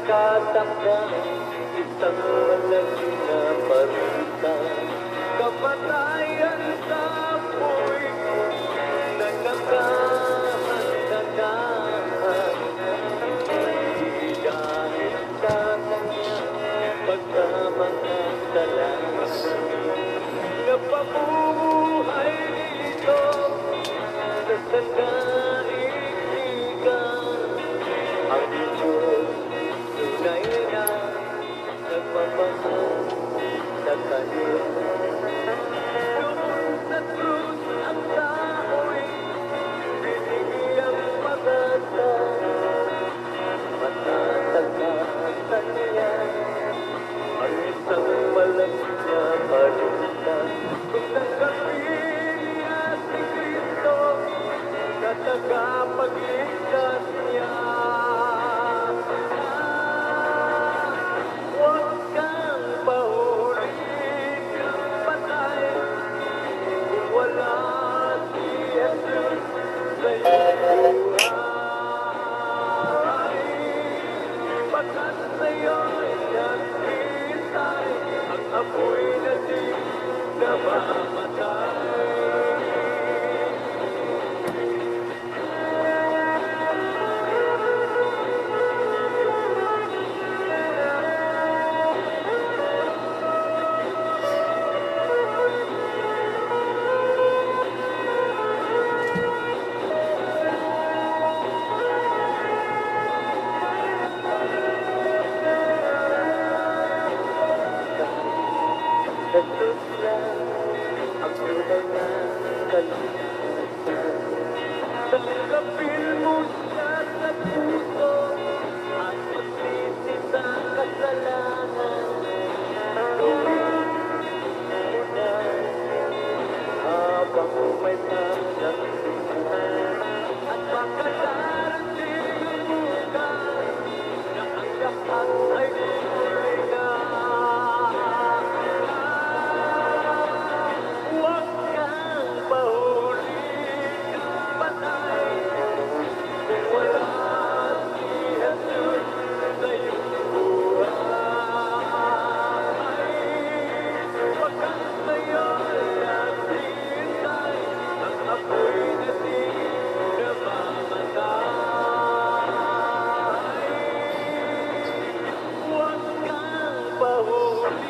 Nagkataka, isang malaking na balita, kamatayan sa apoy na naghahandahan. Hindi dahil sa kanyang pagkamakasalanan, napabuhay ito sa sandaigdigan. Ang Diyos tunay na nagmamahal sa Kanya. Doon sa krus ang tao'y binigyang pag-asa. Matatagatan niya ang isang malamig na balita. Kung tanggapin niya si Kristo na tagapagligtas niya. Huwag kang pahuling patay kung wala si Jesus sa iyong buhay. Pagkat sa'yo'y naghihintay ang apoy na di namamatay. Jesus lang ang tunay na kaligtasan. Tanggapin mo siya sa puso at magsisi sa kasalanan. Gawin mo na habang may panagsimulan. At pagkadarating ang bukas na ang lahat ay tuloy na. Huwag kang pahuling patay kung wala si Jesus sa iyong buhay. Pagkat sa'yo'y naghihintay ang apoy na di namamatay. Huwag kang pahuling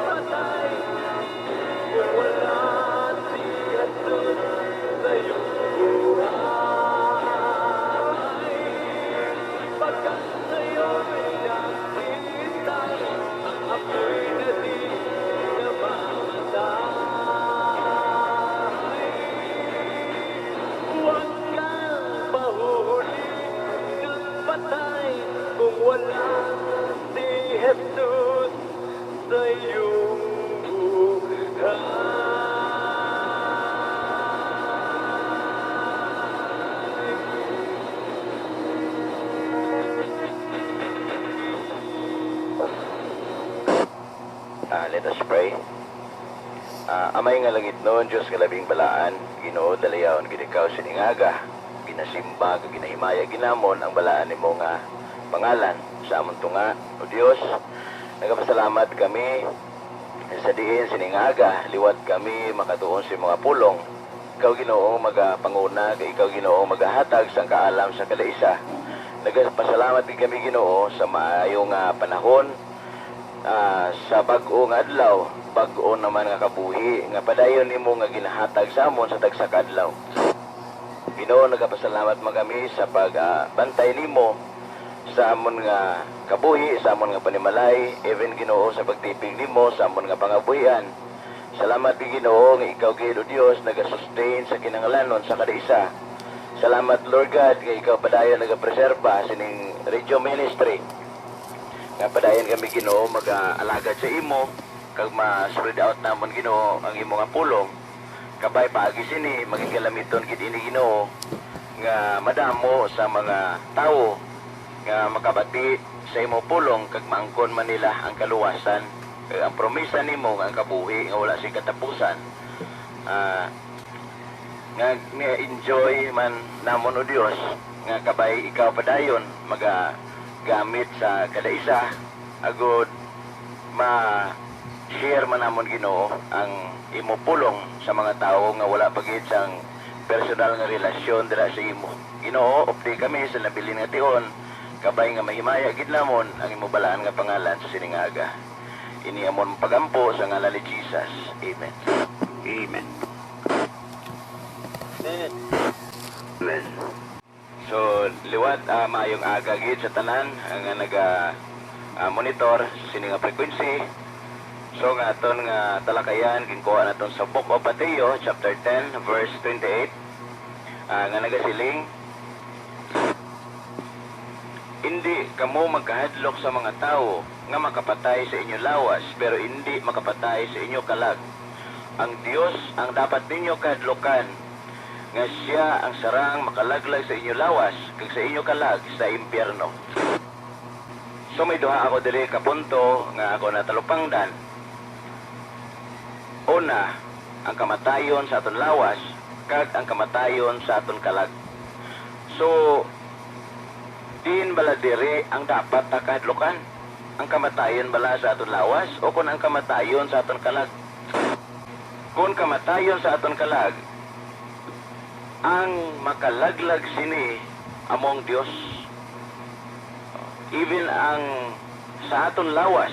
patay kung wala si Jesus sa iyong buhay. Pagkat sa'yo'y naghihintay ang apoy na di namamatay. Huwag kang pahuling patay kung wala si Jesus sa iyong buhay. Let us pray. Amay nga langit noon, Diyos kalabing balaan, Ginoo dalayaon gidikaw siningaga, ginasimba, ginahimaya, ginamon ang balaan ni mo nga pangalan sa amon tunga. O Diyos, nagapasalamat kami sa diin siningaga, liwat kami makatuon sa mga pulong. Ikaw Ginoo magapanguna, ikaw Ginoo magahatag sang kaalam sa kada isa. Nagapasalamat din kami Ginoo sa maayong panahon, sa bag-o nga adlaw, bag-o naman nga kabuhi nga padayon nimo nga ginahatag sa amon sa tagsa ka adlaw. Ginoo, nagapasalamat man kami sa pagbantay nimo sa amon nga kabuhi, sa amon nga panimalay, even Ginoo sa pagtipig nimo sa amon nga pangabuhian. Salamat din Ginoo nga ikaw gid o Dios nagasustain sa kinahanglanon sa kada isa. Salamat Lord God nga ikaw padayon nagapreserba sining radio ministry. Nga padayon kami Ginoo mag-alagad sa imo kag ma-spread out namon Ginoo ang imo nga pulong. Kabay paagi sini maging kalamiton gid ini Ginoo nga madamo sa mga tao nga makabati sa imo pulong kag maangkon man nila ang kaluwasan. Kag ang promesa nimo nga ang kabuhi nga wala si katapusan. Nga enjoy man namon o Dios nga kabay ikaw padayon gamit sa kada isa agud ma-share man namon Ginoo ang imo pulong sa mga tao nga wala pagid sang personal nga relasyon dira sa imo. Ginoo, updi kami sa nabilin nga tion, kabay nga mahimaya gid namon ang imo balaan nga pangalan sa siningaga. Ini amon pagampo sa ngalan ni Jesus. Amen. Amen. Amen. So, liwat maayong aga gid sa tanan nga naga monitor sa sininga frequency. So nga aton nga talakayan ginkuha naton sa Book of Mateo chapter 10 verse 28 nga nagasiling, hindi kamo magkahadlok sa mga tao nga makapatay sa inyo lawas pero hindi makapatay sa inyo kalag. Ang Dios ang dapat ninyo kahadlokan nga siya ang sarang makalaglag sa inyo lawas kag sa inyo kalag sa impyerno. So may duha ako diri ka punto nga ako natalupangdan. Una, ang kamatayon sa aton lawas kag ang kamatayon sa aton kalag. So din bala diri ang dapat takadlokan, ang kamatayon bala sa aton lawas o kun ang kamatayon sa aton kalag. Kung kamatayon sa aton kalag, ang makalaglag sini among Dios. Even ang sa aton lawas,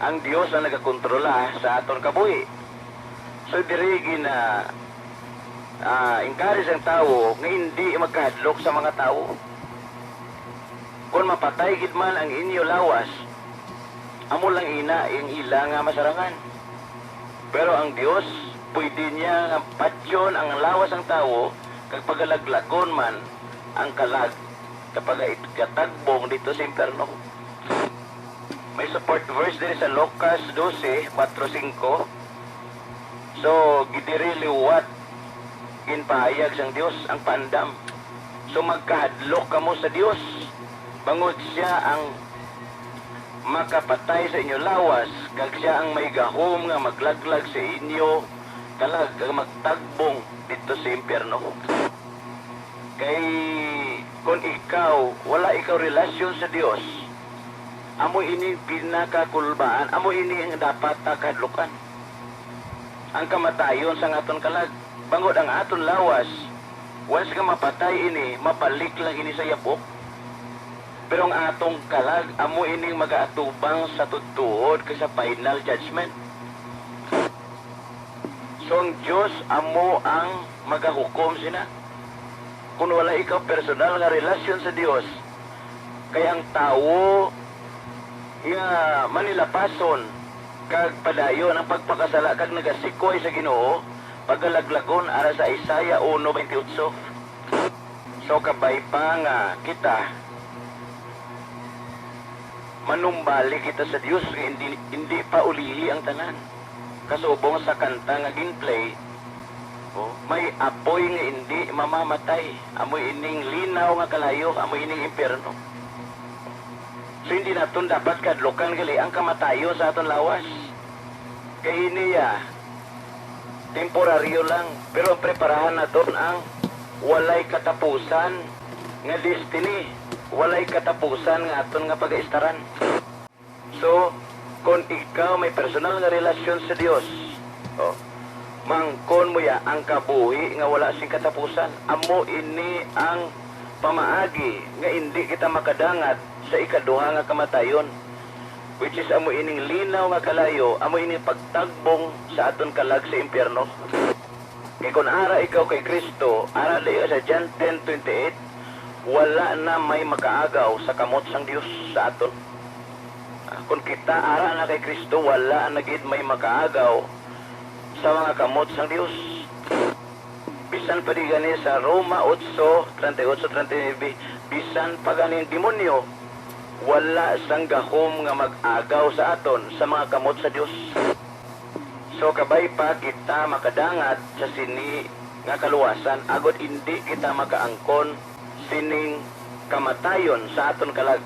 ang Dios ang nagakontrola sa aton kabuhi. So diri gina encourage ang tao nga hindi magkahadlok sa mga tao. Kung mapatay gid man ang inyo lawas, amo lang ina yung ila nga masarangan. Pero ang Dios pwede niya nga patyon ang lawas ang tao kag pagalaglagon man ang kalag kapag ikatagbong dito sa impyerno. May support verse din sa Lucas 12:4-5. So gidiri liwat ginpahayag sang Dios ang pandam. So magkahadlok kamo sa Dios bangod siya ang makapatay sa inyo lawas kag siya ang may gahom nga maglaglag sa inyo kalag kag magtagbong dito sa impyerno. Kay kung ikaw wala ikaw relasyon sa Dios, amo ini pinakakulbaan, amo ini ang dapat takadlukan. Ang kamatayon sa aton kalag bangod ang aton lawas, once ka mapatay ini, mapalik lang ini sa yapok. Pero ang atong kalag, amo ining mag-aatubang sa tutuod sa final judgment. So ang Diyos, amo ang magahukom sina. Kung wala ikaw personal nga relasyon sa Diyos, kaya ang tao nga manilapason kag padayon ang pagpakasala kag nagasikoy sa Ginoo pagalaglagon ara sa Isaiah 1:28. So kabay pa nga kita manumbali kita sa Dios nga hindi pa ulihi ang tanan. Kasubong sa kanta nga ginplay, may apoy nga hindi mamamatay, amoy ining linaw nga kalayo, amoy ining impyerno. So hindi naton dapat kadlokan gali ang kamatayo sa aton lawas. Kay niya temporaryo lang, pero preparahan naton ang walay katapusan nga destiny, walay katapusan nga aton nga pag-aistaran. So kung ikaw may personal nga relasyon sa Dios, mangkon mo ya ang kabuhi nga wala sing katapusan. Amo ini ang pamaagi nga hindi kita makadangat sa ikaduha nga kamatayon, which is amo ining linaw nga kalayo, amo ining pagtagbong sa aton kalag sa impyerno. Kaya kung ara ikaw kay Kristo, ara layo sa John 10:28, wala na may makaagaw sa kamot sang Dios sa aton. Kung kita ara na kay Kristo, wala na gid may makaagaw sa mga kamot sang Dios. Bisan pa di gani sa Roma 8:38-39, bisan pa gani demonyo, wala sang gahom nga mag-agaw sa aton sa mga kamot sa Dios. So kabay pa kita makadangat sa sini nga kaluwasan, agod hindi kita makaangkon sining kamatayon sa aton kalag.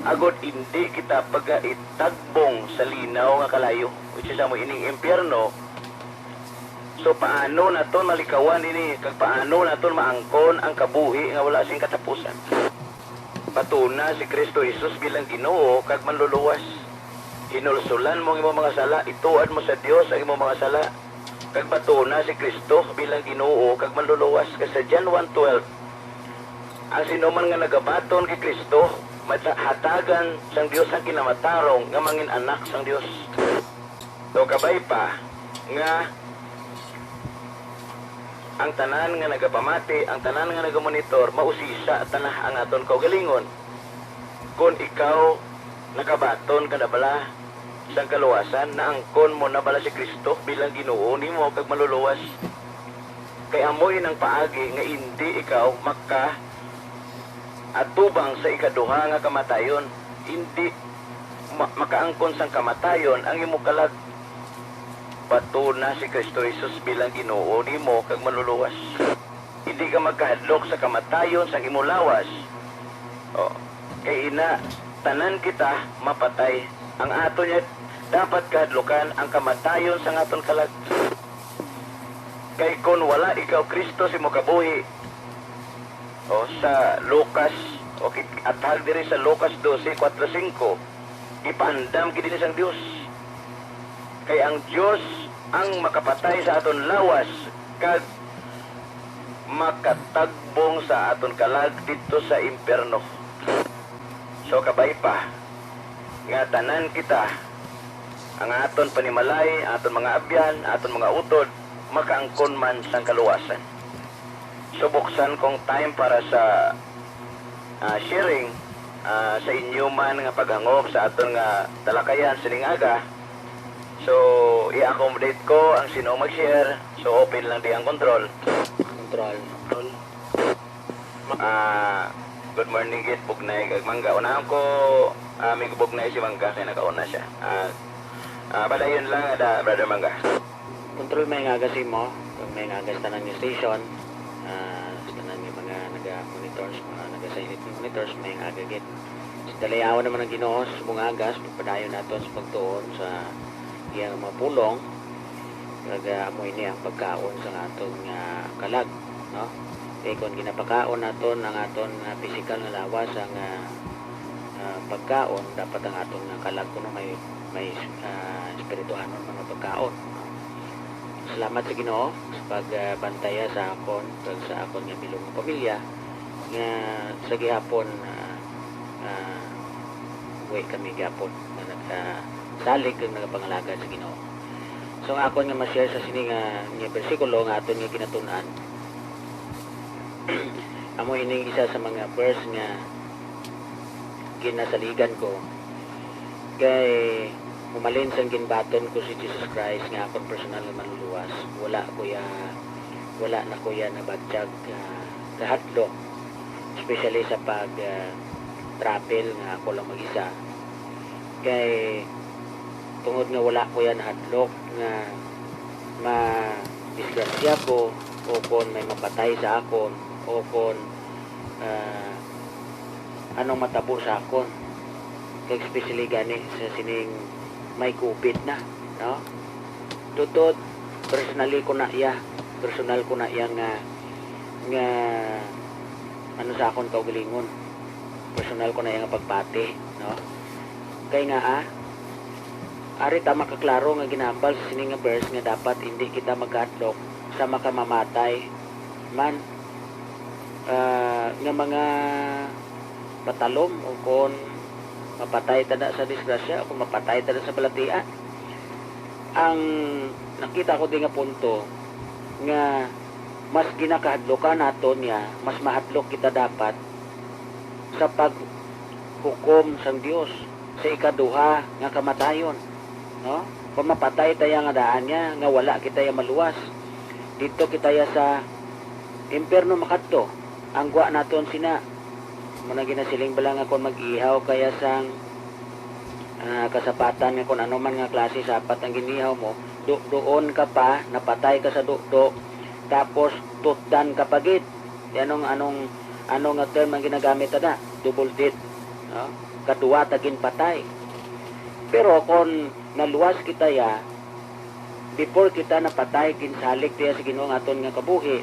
Agod hindi kita pagaitagbong sa linaw nga kalayo, which is amo ining impyerno. So paano naton malikawan ini, kag paano naton maangkon ang kabuhi nga wala sing katapusan. Patuna si Kristo Jesus bilang Ginoo kag manluluwas. Hinulsulan mo ang imong mga sala, ituad mo sa Dios ang imong mga sala. Kag patuna si Kristo bilang Ginoo kag manluluwas. Kay sa John 1:12, ang sinuman nga nagabaton kay Kristo, hatagan sang Dios ang kinamatarong nga mangin anak sang Dios. So kabay pa nga ang tanan nga nagapamati, ang tanan nga nagamonitor, mausisa tanah ang aton kaugalingon. Kung ikaw nakabaton kada bala sa kaluwasan, na angkon mo na bala si Kristo bilang Ginoo nimo kag maluluwas. Kay amoy ng paagi nga hindi ikaw atubang sa ikaduha nga kamatayon, hindi makaangkon sang kamatayon ang imo kalag. Patuna si Kristo Jesus bilang Ginoo nimo kag maluluwas. Hindi ka magkahadlok sa kamatayon sa imo lawas. Kay ina tanan kita mapatay. Ang ato niya dapat kahadlokan ang kamatayon sa aton kalag. Kay kun wala ikaw Kristo si mo kabuhi. Sa Lucas, at diri sa Lucas 12:4-5, ipandam kini sang Dios. Kay ang Dios ang makapatay sa aton lawas kag makatagbong sa aton kalag dito sa impierno. So kabay pa nga tanan kita, ang aton panimalay, aton mga abyan, aton mga utod, makaangkon man sang kaluwasan. So buksan kong time para sa sharing sa inyo man nga paghangop sa aton nga talakayan sining aga. So i-accommodate ko ang sino mag-share. So open lang di ang control. Good morning git bugnay kag mangga. Unahan ko may bugnay si mangga kay nakauna siya. Balayon lang ada brother mangga. Control may nga kasi mo, may nga tanan yung station. Tanan yung mga naga-monitors, mga naga-silent monitors, may nga agagit. Dalayawan naman ang Ginoo sa mga agas, pagpadayon nato sa pagtuon sa iyang mga pulong. Amoy niya ang pagkaon sa atong kalag, no? Kaya kung ginapakaon naton ang aton physical na lawas ang pagkaon, dapat ang atong kalag kuno may espirituhanon mga pagkaon. Salamat sa Ginoo sa pagbantaya sa akon kag sa akon nga bilong pamilya nga sa gihapon way kami gihapon nga nagsalig kag nagapangalaga sa Ginoo. So ang akon nga ma-share sa sini nga bersikulo nga aton nga ginatun-an. Amo ining isa sa mga verse nga ginasaligan ko kay umalin sang ginbaton ko si Jesus Christ nga akong personal na manluluwas. Wala na kuya na bagtag kahadlok, especially sa pag travel nga ako lang mag-isa. Kay tungod nga wala kuya na hadlok nga ma-disgrasya ko o kon may mapatay sa akon o kon anong matabo sa akon. Kay especially gani sa sining may COVID na, no? Tutod personal ko na iya nga ano sa akon kaugalingon. Personal ko na iya nga pagpati, no? Kay nga ari ta makaklaro nga ginambal sa sining nga verse nga dapat hindi kita magkadlok sa makamamatay man nga mga patalom o kon mapatay tada sa disgrasya o mapatay tada sa balatian. Ang nakita ko din nga punto nga mas ginakahadlokan naton niya, mas mahadlok kita dapat sa paghukom sang Dios sa ikaduha nga kamatayon, no? Kung mapatay tayo nga daan niya nga wala kita ya maluwas dito kita ya sa impierno makadto. Ang gwa naton sina muna ginasiling bala nga kung mag-ihaw kaya sang kasapatan nga kung ano man nga klase sapat ang ginihaw mo, doon ka pa napatay ka sa dukdok tapos tutdan ka pagit. Anong nga term ang ginagamit na double dead, no? Kadua tagin patay. Pero kung naluwas kita ya before kita napatay kinsalig diya sa Ginoo ang aton nga kabuhi,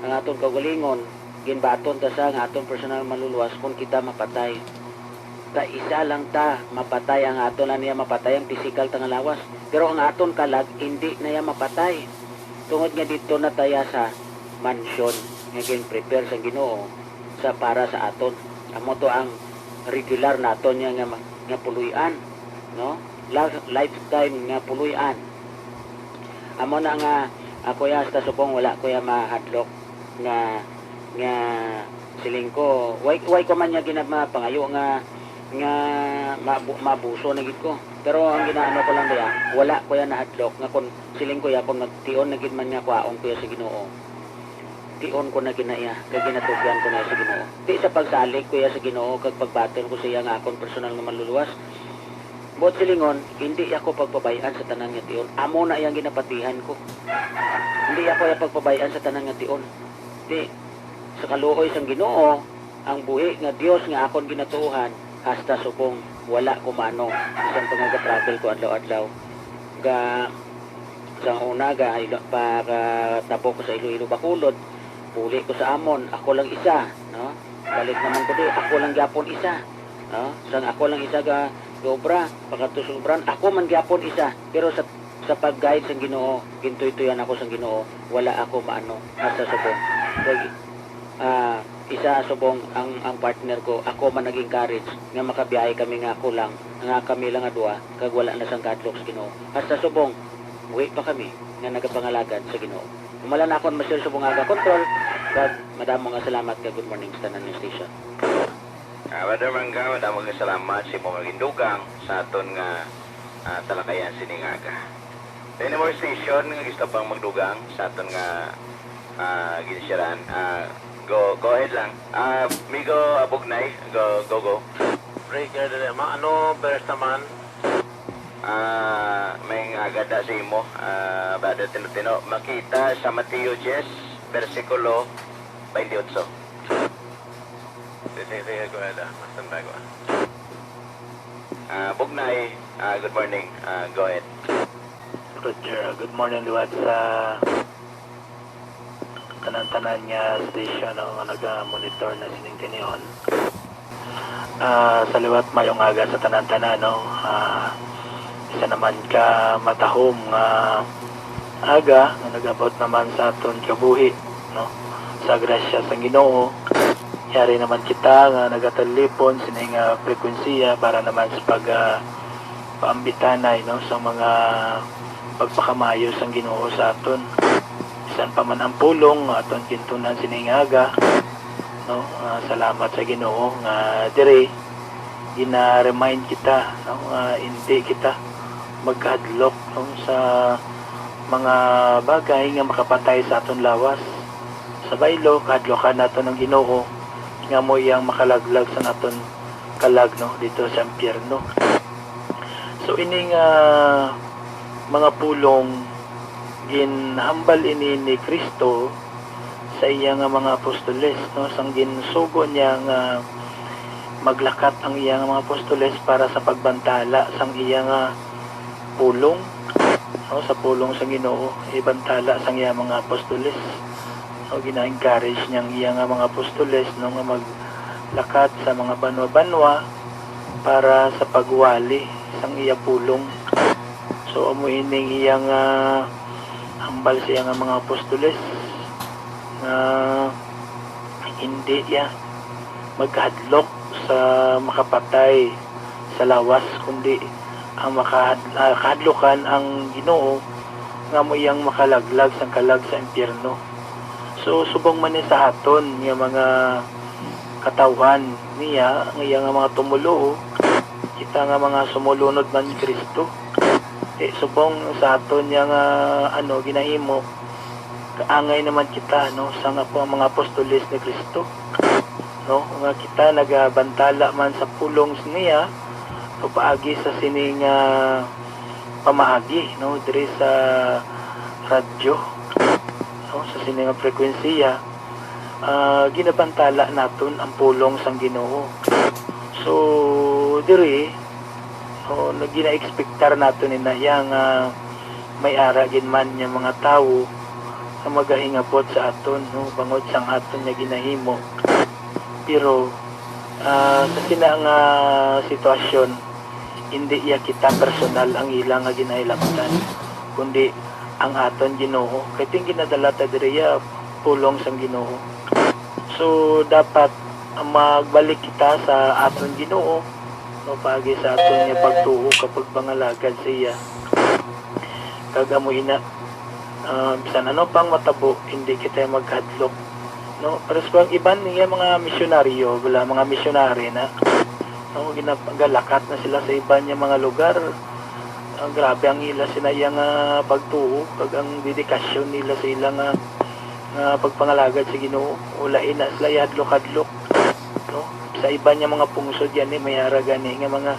ang aton kaugalingon, ginbaton ta sa nga aton personal maluluwas kung kita mapatay. Ta isa lang ta mapatay ang aton na niya mapatay ang physical ta nga lawas. Pero ang aton kalag hindi na niya mapatay. Tungod nga dito na taya sa mansion nga gin-prepare sa Ginoo sa para sa aton. Amo to ang regular naton nga puluyan, no? Lifetime nga puluyan. Amo na nga ako ya hasta subong wala ko ya mahadlok nga siling ko way ko man niya ginapangayo nga mabuso na gid ko. Pero ang ginaano ko lang diya, wala ko ya nahadlok nga kun siling ko ya kung nagtion na gid man nga kwaon ko ya sa Ginoo. Tion ko na ginaya, kag ginatugyan ko na sa Ginoo. Di sa pagsalig ko ya sa Ginoo kag pagbaton ko siya nga akon personal nga maluluwas. Bot silingon, hindi ako pagpabayaan sa tanan nga tion. Amo na iyang ginapatihan ko. Hindi ako ya pagpabayaan sa tanan nga tion. Di sa kaluoy sang Ginoo, ang buhi nga Dios nga akon ginatuohan hasta subong wala ko maano isang pangagatravel ko adlaw-adlaw. Ga sa una ga pagtabo ko sa Iloilo Bacolod, puli ko sa amon, ako lang isa, no? Balik naman ko di, ako lang gyapon isa, no? Sang ako lang isa ga obra, pagkatusubran, ako man gyapon isa. Pero sa pag-guide sang Ginoo, gintuy-tuyan ako sang Ginoo, wala ako maano asa subong. Isa subong ang partner ko, ako man naging courage nga makabiyahe kami nga ako lang, nga kami lang nga duha, kag wala na sang kadlok sa Ginoo. Hasta subong uwi pa kami nga nagapangalagan sa Ginoo. Umala na akong Master Subong Aga Control. Kag madamo nga salamat kag good morning sa tanan ng station. Brother Mangga, madamo nga salamat sa imong gindugang sa aton nga talakayan sining aga. Any more station nga gusto pang magdugang sa aton nga ginisyaran. Go ahead lang. Migo Abugnay, go. Breaker dali ano beres naman. May agada sa imo, Brother Tinutino, makita sa Mateo 10, versikulo 28. Sige, go ahead. Mastanda ko. Bugnay, good morning. Go ahead. Roger, good morning liwat sa tanan-tanan niya station nga nag-monitor na sining tinihon. Sa liwat mayong aga sa tanan-tanan, no? Isa naman ka matahom nga aga nga nagabot naman sa aton kabuhi, no? Sa grasya sa Ginoo, yari naman kita nga nagatalipon sining frekwensiya para naman sa paambitanay, no, sa mga pagpakamayo sang Ginoo sa aton. Bisan pa man ang pulong aton kintunan sining aga, no? Salamat sa Ginoo nga dire gina-remind kita, no, hindi kita magkadlok, no, sa mga bagay nga makapatay sa aton lawas. Sa baylo, kadlokan nato ng Ginoo nga mo yang makalaglag sa naton kalag, no, dito sa impyerno. So ining mga pulong ginhambal ini ni Kristo sa iyang mga apostoles, no, sang ginsugo niya nga maglakat ang iyang mga apostoles para sa pagbantala sang iyang pulong, no, sa pulong sa Ginoo, ibantala sang iyang mga apostoles. So gina-encourage niyang iyang mga apostoles, no, nga maglakat sa mga banwa-banwa para sa pagwali sang iya pulong. So amo ining iyang hambal sa iyang mga apostoles na hindi ya magkahadlok sa makapatay sa lawas, kundi ang makahadlokan ang Ginoo nga mo iyang makalaglag sang kalag sa impyerno. So subong man ni sa aton nga mga katawan niya, ang iyang mga tumulo, kita nga mga sumulunod man ni Kristo, subong sa aton niya nga ginahimo kaangay naman kita, no, sa nga po ang mga apostoles ni Kristo, no, nga kita nagabantala man sa pulong niya o paagi sa sining pamaagi, no, diri sa radyo, no, sa sining frekwensiya, ginabantala naton ang pulong sang Ginoo. So diri, no, gina-expectar naton ina yang may ara gid man nya mga tawo ang magahingabot sa aton, no, bangod sang aton nga ginahimo. Pero sa sina nga sitwasyon, hindi iya kita personal ang ilang nga ginahilabtan, kundi ang aton Ginoo. Kay ting ginadala ta diriya pulong sang Ginoo. So dapat magbalik kita sa aton Ginoo, no, pagi sa aton nga pagtuo kapag pangalagad siya. Kagamo ina bisan ano pang matabo, hindi kita magkadlok, no. Pero sa iban niya mga misyonaryo, wala mga misyonary na, no, ginagalakat na sila sa iban niya mga lugar. Ang grabe ang ila sinayang pagtuo, kag ang dedikasyon nila sa ilang pagpangalagad sa Ginoo. Ulain na sila yadlok-hadlok, no. Sa iban niya mga pungsod yan may ara gani nga mga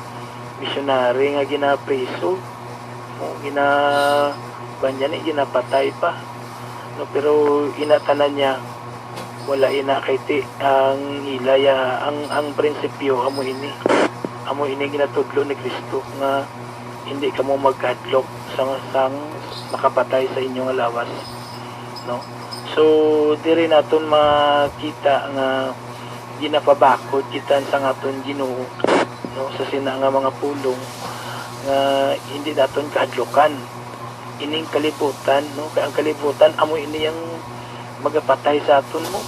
misyonary nga ginapriso, no, banyan ginapatay pa, no. Pero inatanan niya wala ina kay ti ang hilaya, ang prinsipyo amo ini ginatudlo ni Kristo nga hindi kamo magkadlok sang makapatay sa inyong lawas, no. So diri naton makita nga ginapabakod kita sa aton Ginoo, no, sa sina nga mga pulong nga hindi naton kahadlokan ining kalibutan, no. Kaya ang kalibutan amo ini yang magapatay sa aton mo,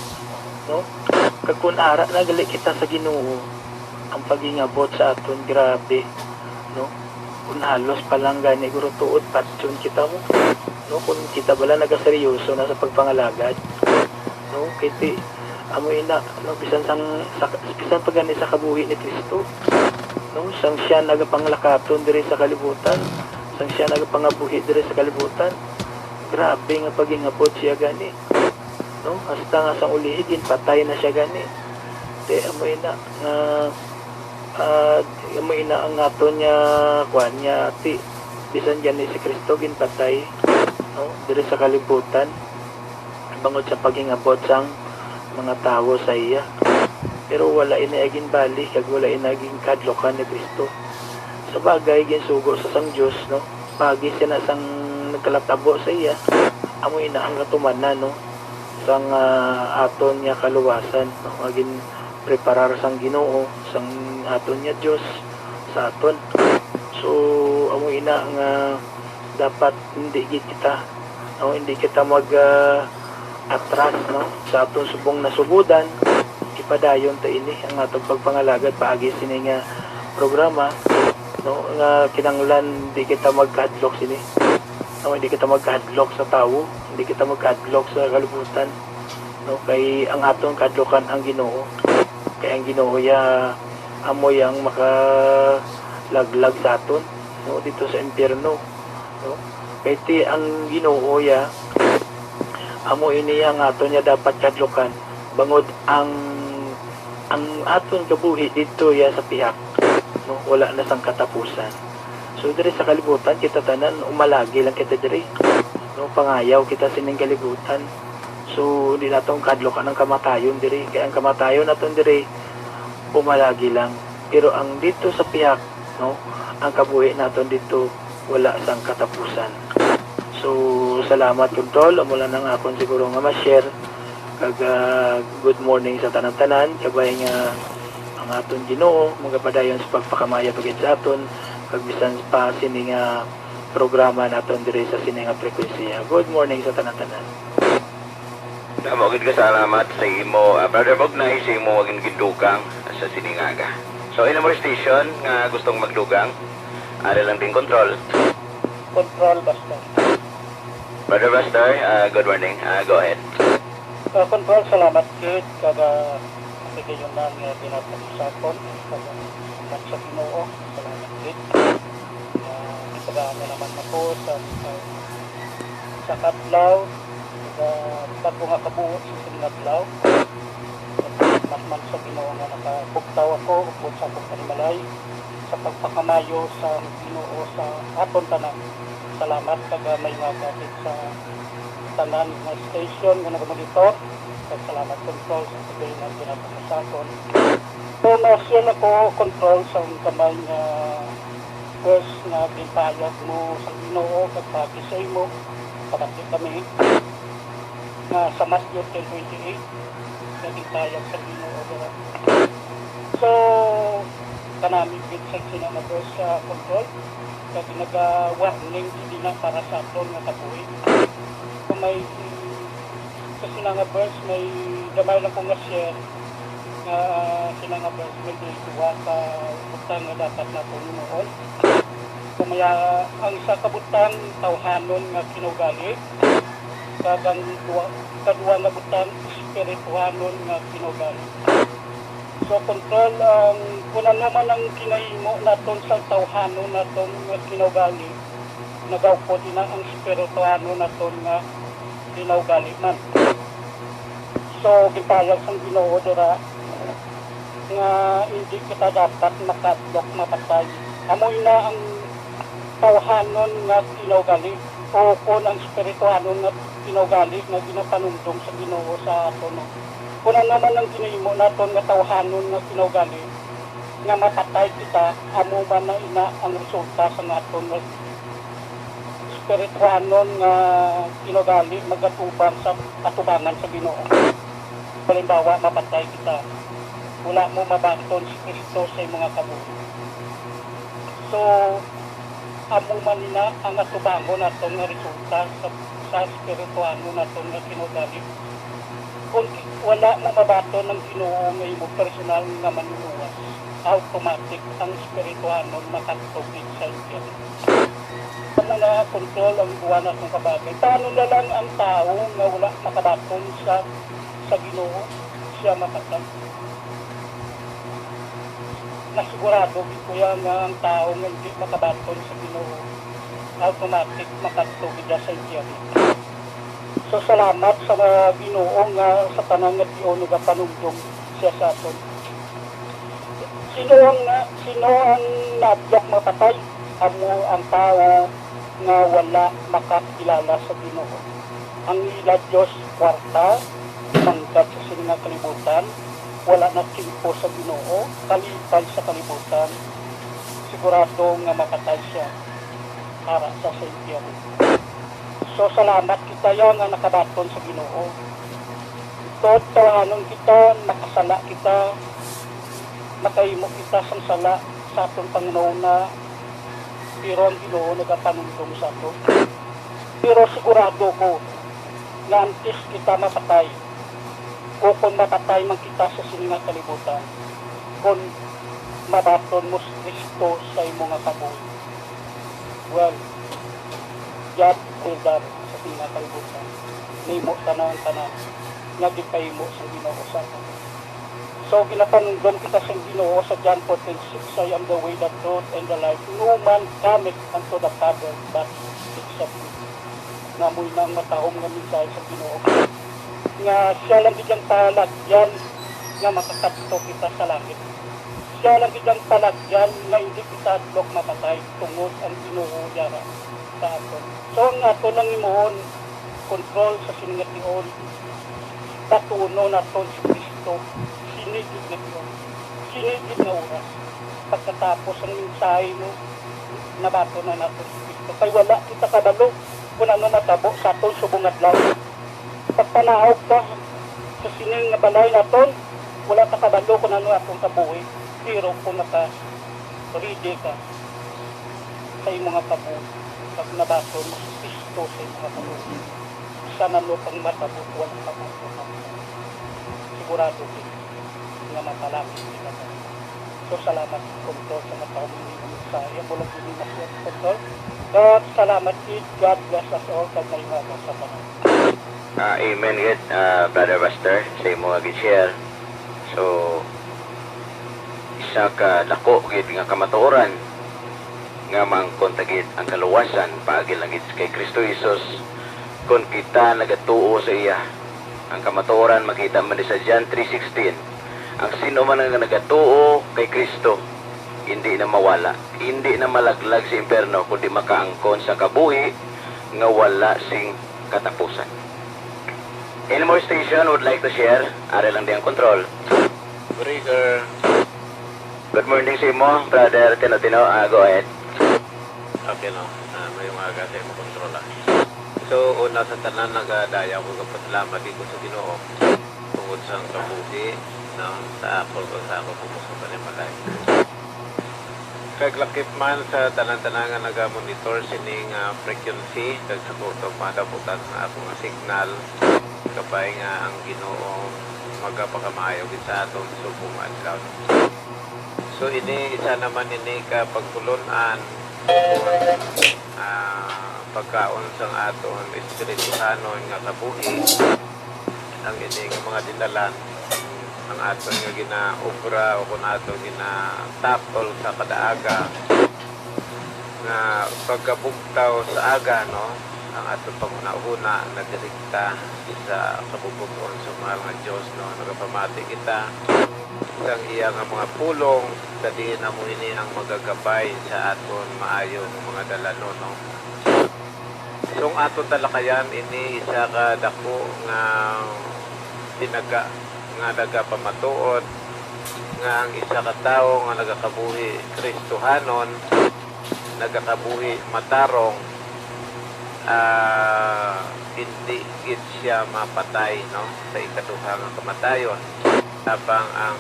no. Kag kun ara na gali kita sa Ginoo, ang pagingabot sa aton grabe, no. Kun halos pa lang gani guro tuod patyon kita mo, no, kun kita bala nagaseryoso na sa pagpangalagad, no. Kiti amo ina, no, bisan pagani sa kabuhi ni Kristo, no, sang siya nagapanglakaton diri sa kalibutan, sang siya nagapangabuhi diri sa kalibutan, grabe nga pagingabot siya gani, no. Hasta nga sang ulihigin patay na siya gani. Te amoy na nga amoy na ang aton nya kuan nya ti bisan gani si Kristo ginpatay, no, diri sa kalibutan bangod sa pagingabot sang mga tawo sa iya. Pero wala inaagin bali kag wala inaging kadlokan ni Kristo. Sa bagay ginsugo sa sang Dios, no, pagi siya na sang nagkalatabo sa iya, amoy na ang katumanan, no, sang aton niya kaluwasan, no, agin preparar sang Ginoo sang aton niya Dios sa aton. So amoy na nga dapat hindi kita, no, hindi kita mag atras, no, sa aton subong nasubudan. Ipadayon ta ini ang atong pagpangalagad paagi sini nga programa, no, nga kinanglan di kita magkadlok sini, no, hindi kita magkadlok sa tawo, hindi kita magkadlok sa kalibutan, no. Kay ang atong kadlokan ang Ginoo, kay ang Ginoo ya amoy ang makalaglag sa aton, no, dito sa impyerno, no. Kay ti ang Ginoo ya amo ini ang aton niya dapat kadlokan bangod ang aton kabuhi dito ya sa pihak, no, wala na sang katapusan. So diri sa kalibutan kita tanan umalagi lang kita diri, no, pangayaw kita sining kalibutan. So di natong kadlokan ang kamatayon diri, kaya ang kamatayon naton diri umalagi lang. Pero ang dito sa pihak, no, ang kabuhi naton dito wala sang katapusan. So salamat Kontrol, mula nang akon siguro nga ma-share kag good morning sa tanan-tanan, kabay nga ang aton Ginoo magapadayon sa pagpakamaya pagid sa aton kag bisan pa sini nga programa naton diri sa sini nga frequency. Good morning sa tanan-tanan. Damo gid ka salamat sa imo, Brother Bognay, sa imo maging gidukang sa Siningaga. So in more station nga gustong magdugang, ari lang din Control. Control basta. Brother Buster, good morning. Go ahead. Control, salamat kid kada sige yung nang pinapag-usapon kada sa Ginoo. Salamat kid. Ipadaan naman ako sa Katlaw, bago nga kabuo sa Katlaw. Mas sa Ginoo nga nakapugtaw ako upod sa akong panimalay sa pagpakamayo sa Ginoo sa aton tanan. Salamat kag may magatid sa tanan na station nga nagamonitor. Salamat Control sa pagay na pinapakasakon. So nasyon ako Control sa kamay nga first na gipayag mo sa Ginoo kapag sa imo kabati kami nga sa Matthew 10:28 na gipayag sa Ginoo dira. So kanami gid sa sinama verse sa control kag nagawarning hindi na para sa aton nga kabuhi. Kung may sa sinanga verse may gamay lang ko nga share nga sinanga verse may duwa ka butang nga dapat na punuon. Kumaya ang sa kabutang tawhanon nga kinugali kag ang kadua nga butang espirituhanon nga kinugali. So control ang kung ano man ang kinahimo naton sa tawhanon naton nga kinugali nagawpo din ang espirituhanon naton nga kinugali man. So gipayag sang Ginoo dira nga hindi kita dapat makadlok mapatay. Amoy na ang tawhanon nga kinugali o kung ang espirituhanon nga kinugali nga ginapanumdum sa Ginoo sa aton. Kung ano naman ang ginahimo naton nga tawhanon nga kinugali nga mapatay kita, amo man na ina ang resulta sa naton nga espirituhanon nga kinugali magatubang sa atubangan sa Ginoo. Halimbawa, mapatay kita, wala mo mabanton si Kristo sa mga kabuhi. So, amo man nina ang atubangon naton nga resulta sa espirituhanon naton nga kinugali. Kung wala mo mabaton ng Ginoo nga imo personal nga manuluwas, automatic ang espirituhanon makatubig sa iyo. Amo na kontrol ang buwan ng kabagay. Paano na lang ang tao nga wala makabaton sa Ginoo siya mapatay? Nasigurado ko yan nga ang tao nga hindi makabaton sa Ginoo, automatic makatubig sa iyo. So salamat sa mga Ginoo nga sa tanang nga Diyo nagapanugdong siya sa aton. Sino ang nablok mapatay? Amo ang tao nga wala makakilala sa Ginoo. Ang ila Diyos kwarta, mangkat sa sininga kalibutan, wala na kimpo sa Ginoo, kalipay sa kalibutan, sigurado nga makatay siya para sa sentiyano. So salamat kita yan nga nakabaton sa Ginoo. Ito, tawanon kita, nakasala kita, nakahimo kita sa sala sa atong Panginoon na pero ang Ginoo nagapanundong sa ato. Pero sigurado ko na antes kita mapatay o kung mapatay man kita sa sininga kalibutan, kung mabaton mo si Kristo sa imong nga kabuhi. Well, God will God sa sininga kalibutan. Nimo tanan nga gipahimo sa Ginoo sa ato. So ginapanungdom kita sa Ginoo sa John 14:6, I am the way, the truth, and the life. No man cometh unto the Father but except me. Namoy nang matahom nga mensahe sa Ginoo. Nga siya lang bigyang palagyan nga makakadto kita sa langit. Siya lang bigyang palagyan nga hindi kita adlok mapatay tungod ang Ginoo yara sa aton. So ang ato lang imuhon control sa siningation patuno naton si Kristo. Sinigid na Diyon. Sinigid na oras. Pagkatapos ang mensahe mo, nabato na natin si Kristo. Kaya wala kita kabalo kung ano matabo sa aton subong adlaw. Pagpanaog ka sa sining nga balay naton, wala ka kabalo kung ano atong kabuhi. Pero kung naka-ready ka sa imong nga kabuhi, pag nabato mo si Kristo sa imong nga kabuhi, sana mo pang matabo, wala ka matabo. Sigurado kita nga matalapit kita. So salamat Kontrol sa matawag ninyo sa iyo. Bulag din na siya Kontrol. God, salamat kid. God bless us all. Kag may mga sa panahon. Amen gid, Brother Buster, sa imo nga share. So isa ka dako gid nga kamatuoran nga mangkon tagid ang kaluwasan paagi lang gid kay Kristo Jesus kung kita nagatuo sa iya. Ang kamatuoran makita man sa John 3:16. Ang sino man nga nagatuo kay Kristo hindi na mawala, hindi na malaglag sa impyerno kundi makaangkon sa kabuhi nga wala sing katapusan. Any more station would like to share? Ari lang di ang control. Breaker. Good morning sa imo, Brother Tinotino. Go ahead. lalaki, no? May mga kasi mo kontrola. So, una sa tanan, nagadaya ko kapasalamat ko sa Ginoo. Tungod sa kabuhi, no? Sa ako pumus sa panimalay. Kaglakip man sa tanan-tanan nga naga-monitor sining frequency, kag sa kurtong madabutan na akong signal, kapay nga ang Ginoo magapakamayo sa atong subong adlaw. So ini isa naman ini ka pagtulunan pagkaon sang aton espirituhanon nga kabuhi ang ini nga mga dinalan ang aton nga ginaobra o kung aton ginatapol sa kadaaga nga pagkabugtaw sa aga, no? Ang aton panguna-una nagdirigta sa kabubuton sa mahal nga Diyos, no? Nagapamati kita isang iya nga mga pulong sa diin na mo ini ang magagabay sa aton maayong mga dalano, no? So ang aton talakayan ini isa ka dako nga tinaga nga nagapamatuod nga ang isa ka tawo nga nagakabuhi Kristohanon, nagakabuhi matarong, hindi gid siya mapatay, no? Sa ikaduha nga kamatayon. Tapang ang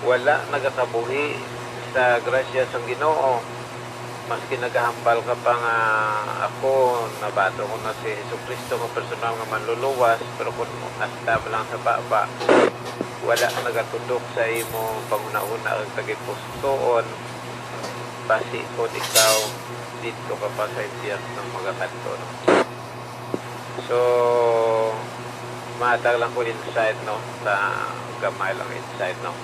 wala nagakabuhi sa grasya sang Ginoo, maski nagahambal ka pa nga ako nabato ko na si Jesucristo nga personal nga manluluwas, pero kung hasta lang sa baba wala nagatudok sa imo panguna-una ang tagipustoon, basi kung ikaw dito ka pa sa impyerno ng mga kanto, no? So matag lang ko insight, no? Sa gamay lang insight, no?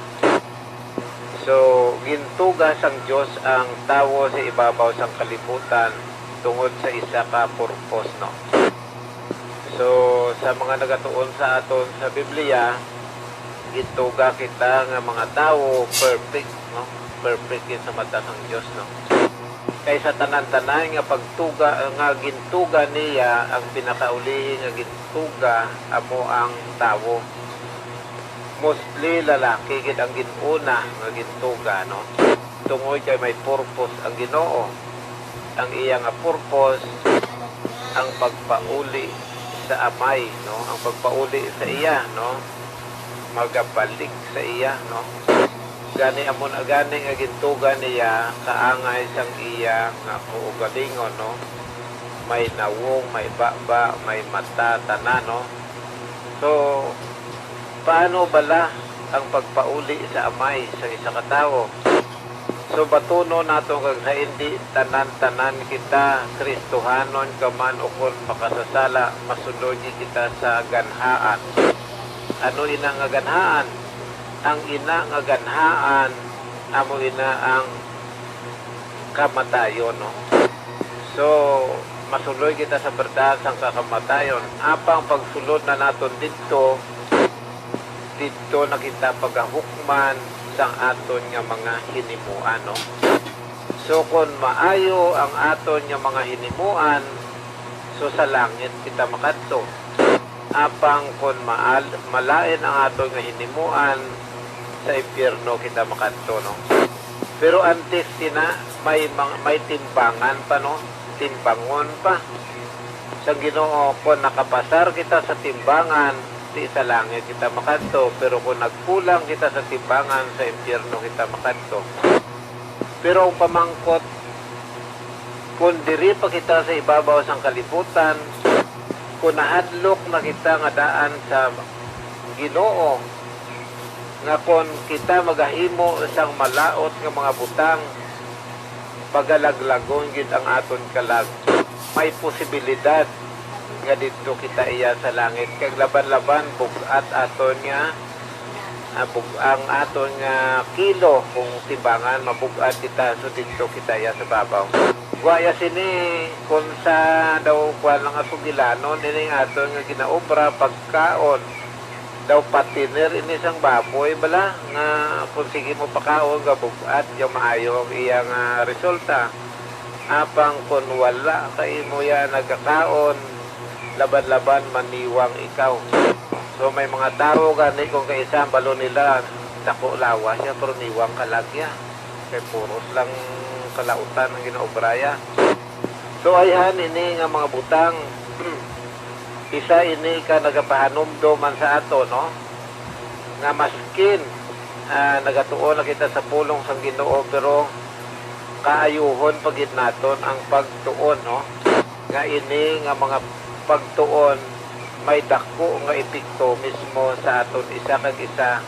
So gintugas ang Diyos ang tawo sa ibabaw sang kalibutan tungod sa isa ka purpose, no? So sa mga nagatuon sa aton sa Biblia, gintuga kita nga mga tawo perfect, no? Perfect yun sa mata ng Diyos, no? Kaysa tanan-tanan nga pagtuga nga gintuga niya, ang pinakaulihi nga gintuga amo ang tawo. Mostly lalaki gid ang ginuna nga gintuga, no? Tungod kay may purpose ang Ginoo. Ang iya nga purpose ang pagpauli sa amay, no? Ang pagpauli sa iya, no? Magabalik sa iya, no? Gani amon gani nga gintuga niya kaangay sang iya nga kaugalingon, no? May nawong, may baba, may mata tanan, no? So paano bala ang pagpauli sa amay sa isa ka tawo? So batuno nato kag sa hindi tanan-tanan kita Kristohanon ka man o kon makasasala, masunod kita sa ganhaan. Ano ina nga ganhaan? Ang ina nga ganhaan amo ina ang kamatayon, no? So masulod kita sa berdahan sang kakamatayon. Apang pagsulod na naton dito nakita pagahukman sang aton nga mga hinimuan, no? So kung maayo ang aton nga mga hinimuan, so sa langit kita makadto. Apang kung malain ang aton nga hinimuan, sa impyerno kita makadto, no? Pero antes tina may timbangan pa, no? Timbangon pa sa Ginoo. Kung nakapasar kita sa timbangan, di sa langit kita makadto. Pero kung nagkulang kita sa timbangan, sa impyerno kita makadto. Pero ang pamangkot, kung diri pa kita sa ibabaw sang kalibutan, kung nahadlok na kita nga daan sa Ginoo, nga kung kita magahimo isang malaot nga mga butang, pagalaglagon gid ang aton kalag, may posibilidad nga dito kita iya sa langit. Kag laban-laban bugat aton nga ang aton nga kilo kung timbangan mabugat kita, so dito kita iya sa babaw. Guaya sini kung sa daw kuan lang ato gilanon ini aton nga ginaobra pagkaon daw patiner ini sang baboy bala nga kung sige mo pakaon nga bugat yung maayo ang iyang resulta. Apang kung wala kay mo ya nagkakaon, laban-laban maniwang ikaw. So may mga tao gani kung kaisang balo nila dako lawa siya pero niwang kalagya kay puros lang kalautan ang ginaubraya. So ayhan ini nga mga butang isa ini ka nagapahanumdo man sa ato, no, nga maskin nagatuon na kita sa pulong sang Ginoo, pero kaayuhon pagid naton ang pagtuon, no, nga ini nga mga pagtuon may dako nga epekto mismo sa aton isa kag isa,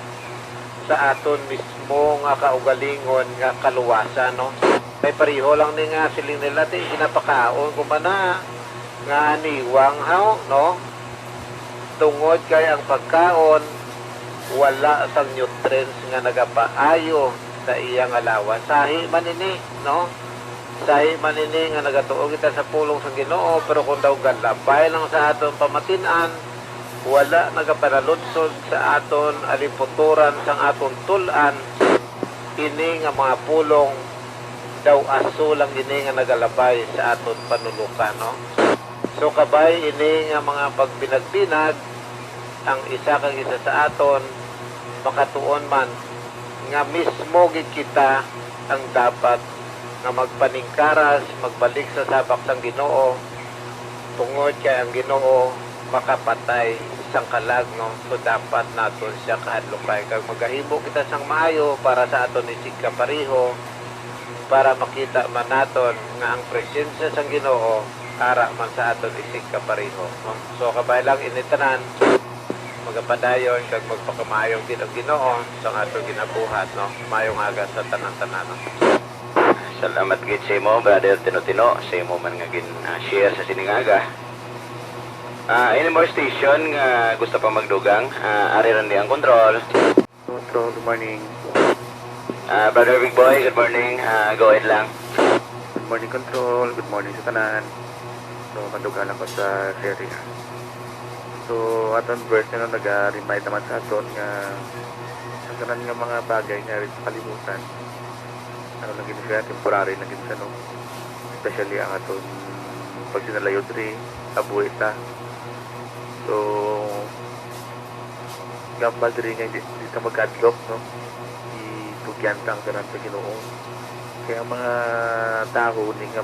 sa aton mismo nga kaugalingon nga kaluwasan, no. May pareho lang ni nga siling nila ti ginapakaon kumana nga aniwang haw, no, tungod kay ang pagkaon wala sang nutrients nga nagapaayo sa iyang alawan. Sahi man ini, no, sahi man ini nga nagatuo kita sa pulong sang Ginoo, pero kung daw galabay lang sa aton pamatinan, wala nagapanaludsod sa aton aliputuran sang aton tulan, ini nga mga pulong daw aso lang ini nga nagalabay sa aton panulukan, no. So kabay ini nga mga pagbinagdinag ang isa kag isa sa aton makatuon man nga mismo gid kita ang dapat nga magpaningkaras, magbalik sa sabak sang Ginoo, tungod kay ang Ginoo makapatay sang kalag, no. So dapat naton siya kahadlokay kag magahimo kita sang maayo para sa aton isig kapareho, para makita man naton nga ang presensya sang Ginoo ara man sa aton isig kapareho, no? So kabay lang initanan magapadayon kag magpakamayong din ang Ginoo sa aton ginabuhat, no. Mayong aga sa tanan-tanan, no? Salamat gid sa imo, Brother Tino-Tino, sa imo man nga share sa siningaga. Any more station nga gusto pa magdugang, ari ran ang control. Control, good morning. Brother Big Boy, good morning. Go ahead lang. Good morning, Control. Good morning sa tanan. So, madugan ako sa area. So, aton verse na nag-remind naman sa aton nga ang tanan nga mga bagay nga rin sa kalimutan. Ano lang gini siya, temporary lang gini siya, no? Especially ang aton pag sinalayo diri, abuhay ta. So, gambal diri nga hindi ka mag-adlock, no? Tugyan tang tanan sa Ginoo. Kaya ang mga tao ni nga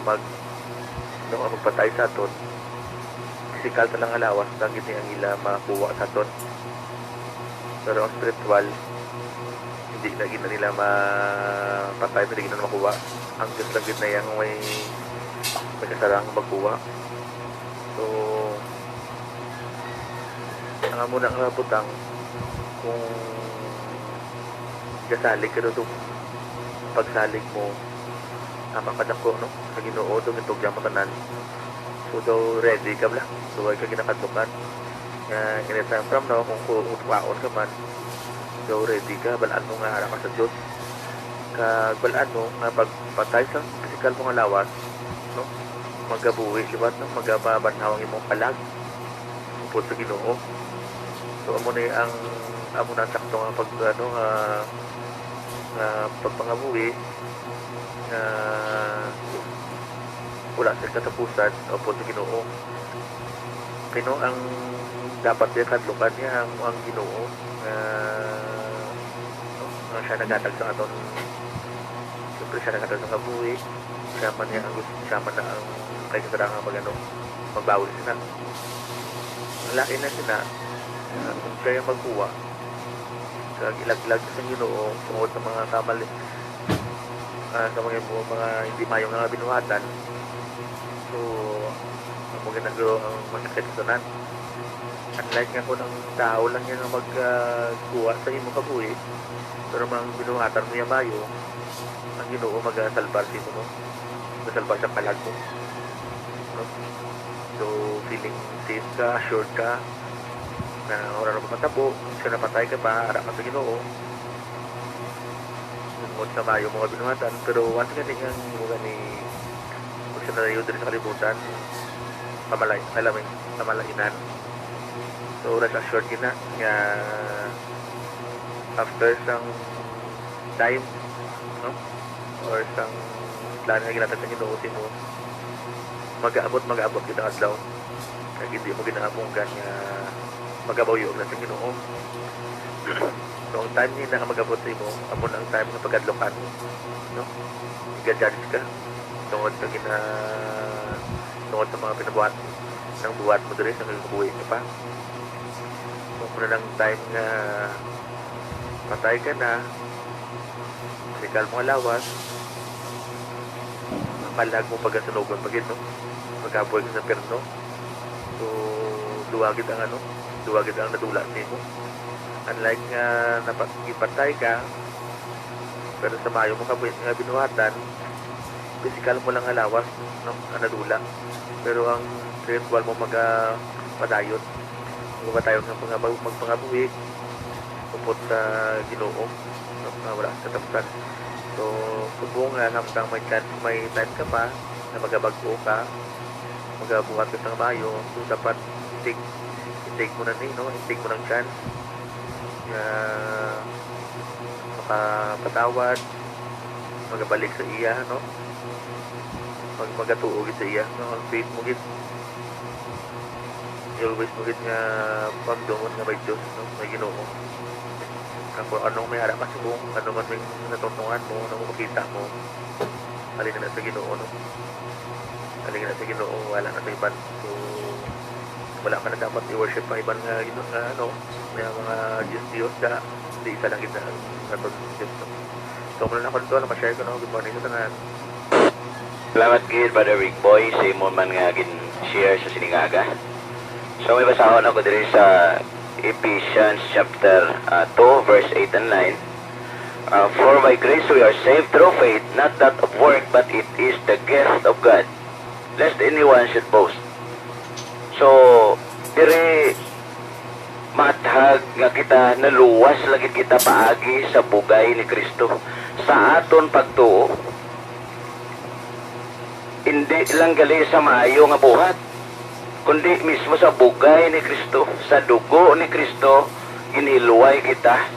magpatay sa aton, physical ta lang alawas na gini ang ila makuha sa aton. Pero ang spiritual, hindi na gina nila mapatay, hindi gina makuha. Ang Diyos lang gina yung may kasarang magkuha. So, ang muna nga butang kung kasalig ka doon, pagsalig mo makadako, no, sa Ginoo doon itong yamatanan. So daw ready ka lang, so ay ka ginakatukan anytime from now, kung utwaon ka man, daw ready ka, balaan mo nga harap ka sa Diyos, balaan mo nga pagpatay sa physical mong lawas, no, magabuhi diba, no, magababanhawang imong kalag upod sa Ginoo. So amo na ang amo na sakto nga pag pagpangabuhi na wala sa katapusan o po sa Ginoo. Kino ang dapat niya kadlukan niya ang Ginoo no, siya nagatag sa aton, siyempre siya nagatag sa kabuhi, siya man niya ang siya man na ang kay kasarangan magbawi sila. Ang lain na sila kung kaya magkuha kag ilaglag sa Ginoo tungod sa mga kamali sa mga hindi mayong nga binuhatan. So ang ginagawa ang masakit sunan, unlike nga kung ang tao lang yan ang magkuha sa imong kabuhi, pero mang binuhatan mo yung mayo, ang Ginoo magasalbar sa imo, no, magasalbar sa kalag mo, no? So feeling safe ka, assured ka na wala na matabo, siya napatay ka pa, harap ka sa Ginoo tungkol sa mayo mga binuhatan. Pero once nga din ang mga ni kung siya nalayo din sa kalibutan, pamalainan. So rest assured ka na nga after sang time, no, or sang plan nga ginatag sa Ginoo mo, mag-aabot kita adlaw kaya hindi mo ginaamunggan nga magabaw yung na sa Ginoo. So ang time niya na magabot sa imo, amo na ang time na pagkadlokan, no, i-judge ka tungod sa tungkol sa mga pinabuhat ng buhat mo diri sa kabuhi ka pa. Kung muna ng time nga patay ka na, sikal mo lawas, malag mo pagkasunugan pagit, no? Magkabuhay ka sa perno. So, duwagid ang nadula mo. Unlike nga napag-ipatay ka, pero sa mayo mo nga binuhatan, physical mo lang alawas, no? Ang nadula. Pero ang spiritual mo padayon. Magpadayon ng magpangabuhi, upot sa Ginoo, no? Wala sa katapusan. So, subong nga namtang may time ka pa, na magabago ka, magabuhat ka sa mayo, so dapat take mo na no? Take mo ng chance na makapatawad, magabalik sa iya, no? Magatuog sa iya, no? Ang faith mo gid, always mo gid nga pagdungon nga may Diyos, no? May Ginoo. Kung anong may harap kasi mo, ano man may natutungan mo, ano mo makita mo, halina na sa Ginoo, no? Halina na sa Ginoo, wala na sa iban. So, wala ka na dapat i-worship ang ibang ano, may mga Diyos ka, hindi isa lang kita ang Diyos. So, muna na ako dito, napashare ko, no? Good morning sa tanan. Salamat gid Brother Rick Boy sa imo man nga gin-share sa siningaga. So may basahon ako diri sa Ephesians chapter 2 verse 8 and 9. For by grace we are saved through faith, not that of work, but it is the gift of God, lest anyone should boast. So diri mathag nga kita naluwas lagi kita paagi sa bugay ni Kristo sa aton pagtuo. Hindi lang gali sa maayo nga buhat, kundi mismo sa bugay ni Kristo, sa dugo ni Kristo, ginhiluway kita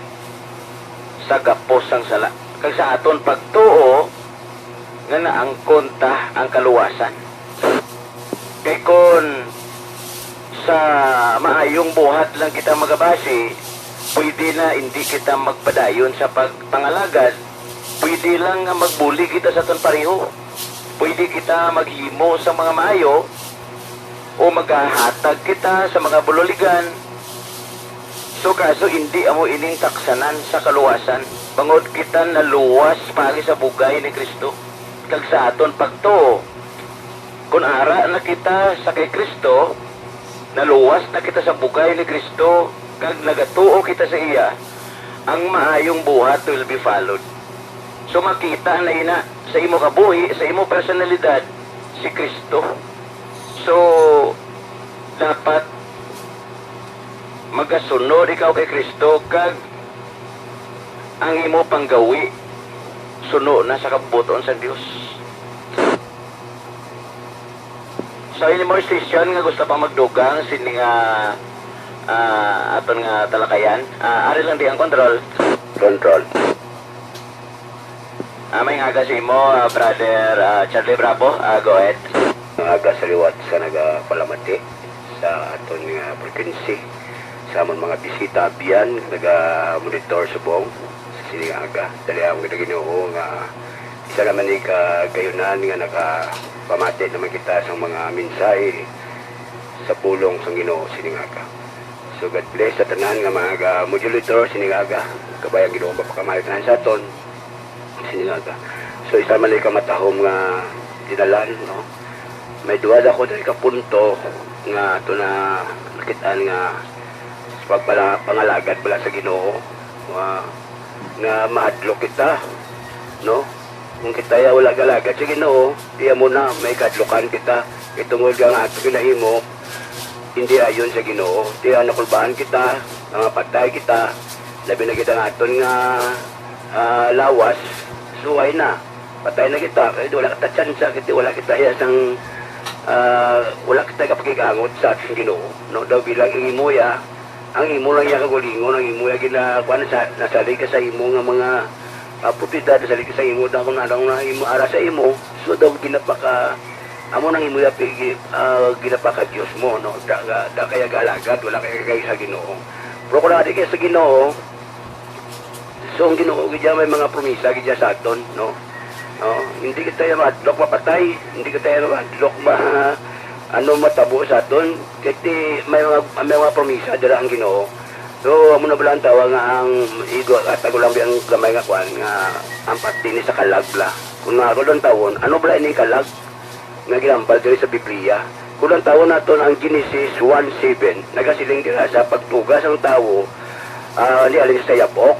sa gapos sang sala. Kag sa aton pagtuo, nga naangkon ta ang kaluwasan. Kay kon sa maayong buhat lang kita magabasi, pwede na hindi kita magpadayon sa pagpangalagad, pwede lang nga magbuli kita sa aton pareho. Pwede kita maghimo sa mga maayo o maghahatag kita sa mga buloligan. So kaso hindi amo ining taksanan sa kaluwasan. Bangod kita naluwas pagi sa bugay ni Kristo. Kag sa aton pagtuo, kung ara na kita sa kay Kristo, naluwas na kita sa bugay ni Kristo, kag nagatuo kita sa iya, ang maayong buhat will be followed. So makita na ina sa imo kabuhi, sa imo personalidad, si Kristo. So, dapat magasunod ikaw kay Kristo, kag ang imo panggawi, suno na sa kabuton sa Dios. So, ini more station nga gusto pa magdugang, sini nga aton nga talakayan. Ari lang di ang control. May nga si mo, Brother Charlie Bravo, go ahead. Aga sa liwat sa nagapalamati sa aton nga frequency sa amon mga bisita abiyan naga-monitor sa buong sa sining aga. Dali ang Ginoo nga isa naman ni kagayunan nga nakapamati naman kita sa mga mensahe sa pulong sa Ginoo sining aga. So God bless sa tanan nga mga modulator sining aga. Kabayang Ginoo mapakamayo sa aton sinaga. So isa man ka matahom nga dinalan, no? May duwa ako dahil ka punto nga ito na nakitaan nga sa pagpangalagad pala sa Ginoo nga mahadlok kita, no? Kung kita ya wala galagad sa Ginoo, iya mo na may kadlokan kita. Itungod nga ato kinahimo hindi ayon sa Ginoo. Diya nakulbaan kita, nga patay kita, labi na kita nga aton nga lawas, suway na, patay na kita, kaya wala kita tsansa, wala kita yasang, wala kita kapakigangot sa ating Ginoo, no? Daw bilang ang imuya, ang imo lang yung kagulingon, ang imuya ginakuha nasali ka sa imo nga mga putida, nasali ka sa imo, daw kung anong na imo, ara sa imo, so daw ginapaka, amo nang imuya ginapaka Diyos mo, no? Da kaya galagad, wala kaya sa Ginoo. Pero kung natin kaya sa Ginoo, so ang Ginoo gidya may mga promisa gidya sa aton, no? Hindi kita madlok mapatay, hindi kita madlok ano matabo sa aton kiti may mga promisa dira ang Ginoo. So amo na bala ang tawa nga ang igo at agulang ang gamay nga kuan nga ang patini sa kalagla. Kung nga kulon tawon, ano bala ini kalag nga ginambal diri sa Biblia. Kulon tawon naton ang Genesis 1:7. Nagasiling dira sa pagtugas ang tawo ni alin sa yabok.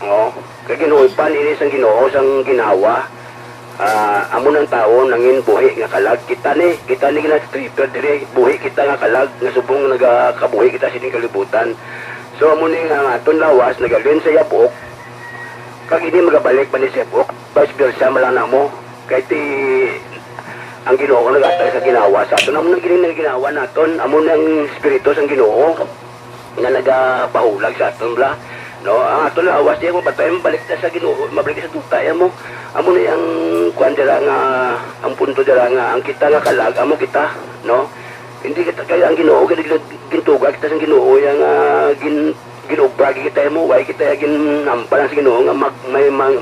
Oh, kay ginuipan ini sang Ginoo sang ginawa. Amo ng tao nangin buhi nga kalag kita ni gina-stripper dire buhi kita nga kalag nga subong nagakabuhi kita sining kalibutan. So amo ni nga aton lawas nagalin sa yabok kag ini magabalik pa ni sa yabok vice versa malana mo kay ti ang Ginoo nagatay sa ginawa sa aton amo nang ginawa naton amo nang espiritu sang Ginoo nga nagapahulag sa aton bla. No, ang ato lawas diya mo patay balik na sa Ginoo, mabalik sa tutay mo. Amo na yang kuan dira nga ang punto dira nga ang kita nga kalag amo kita, no? Hindi kita kaya ang Ginoo gintuga kita sa Ginoo yang ginubragi kita mo, way kita ginampalan sa Ginoo nga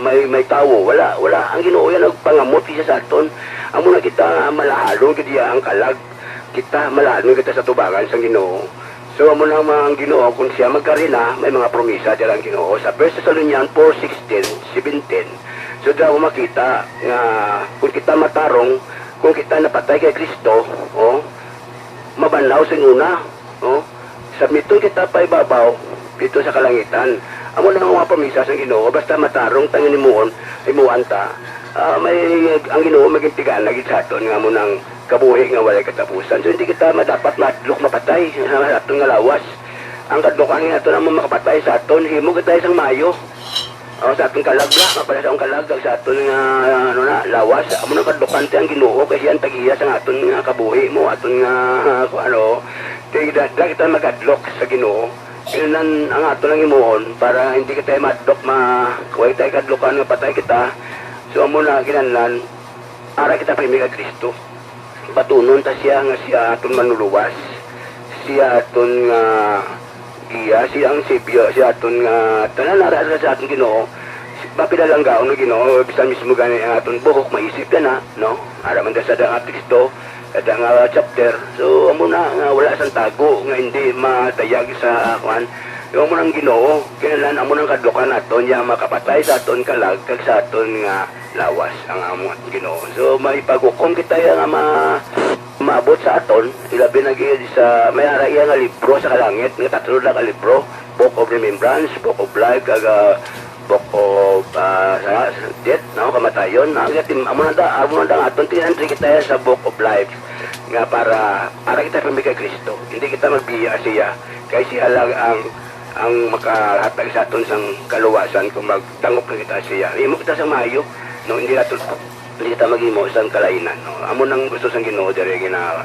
may tawo, wala ang Ginoo yan nagpangamot siya sa aton. Amo na kita malahalo gid ang kalag. Kita malahalo kita sa tubangan sa Ginoo. So amo na ang Ginoo kung siya magkarina may mga promisa dira ang Ginoo sa 1 Thessalonians 4:16-17. So daw makita nga kung kita matarong kung kita napatay kay Kristo, mabanaw sa una, sa mito kita pa ibabaw dito sa kalangitan. Amo na mga promisa sa Ginoo basta matarong tangin nimuon imuan ta. May ang Ginoo maging tigana gid sa aton nga amo nang kabuhi nga walay katapusan. So hindi kita madapat madlok mapatay sa aton nga lawas. Ang kadlokan nga aton amo makapatay sa aton himo kita isang mayo. Sa aton kalagla, mapala sa aton kalag sa aton nga lawas. Amo nang kadlokan ti ang Ginoo kay siya ang tagiya sa aton nga kabuhi mo, aton nga kita magadlok sa Ginoo. Kailan ang aton ang imuon para hindi kita madlok kuway tayo kadlokan nga patay kita. So amo na kinahanglan ara kita primi kay Kristo. Patunon ta siya nga siya aton manuluwas. Siya aton nga giya, siya ang Savior, siya aton nga tanan ara sa aton Ginoo. Mapidalang gaon ng Ginoo bisan mismo gani ang aton buhok maisip ka na, no? Ara man sa dang teksto, kada nga chapter. So amo na nga wala sang tago nga hindi matayag sa kuan. Yung mo nang Ginoo, kinahanglan amo nang kadlokan naton ya makapatay sa aton kalag kag sa aton nga lawas ang amo Ginoo. So may pagukom kita nga maabot sa aton, ilabi na gid sa may ara iya nga libro sa kalangit, nga tatlo na ka libro, Book of Remembrance, Book of Life, kag Book of Death, no, kamatayon. Amo na aton tinantri kita sa Book of Life nga para kita pamilya kay Kristo. Hindi kita magbiya siya kay siya lang ang makahatag sa aton sang kaluwasan kung magdangop na kita siya. Imo kita sa mayo, no, hindi kita maghimo sang kalainan, no. Amo nang gusto sang Ginoo diri nga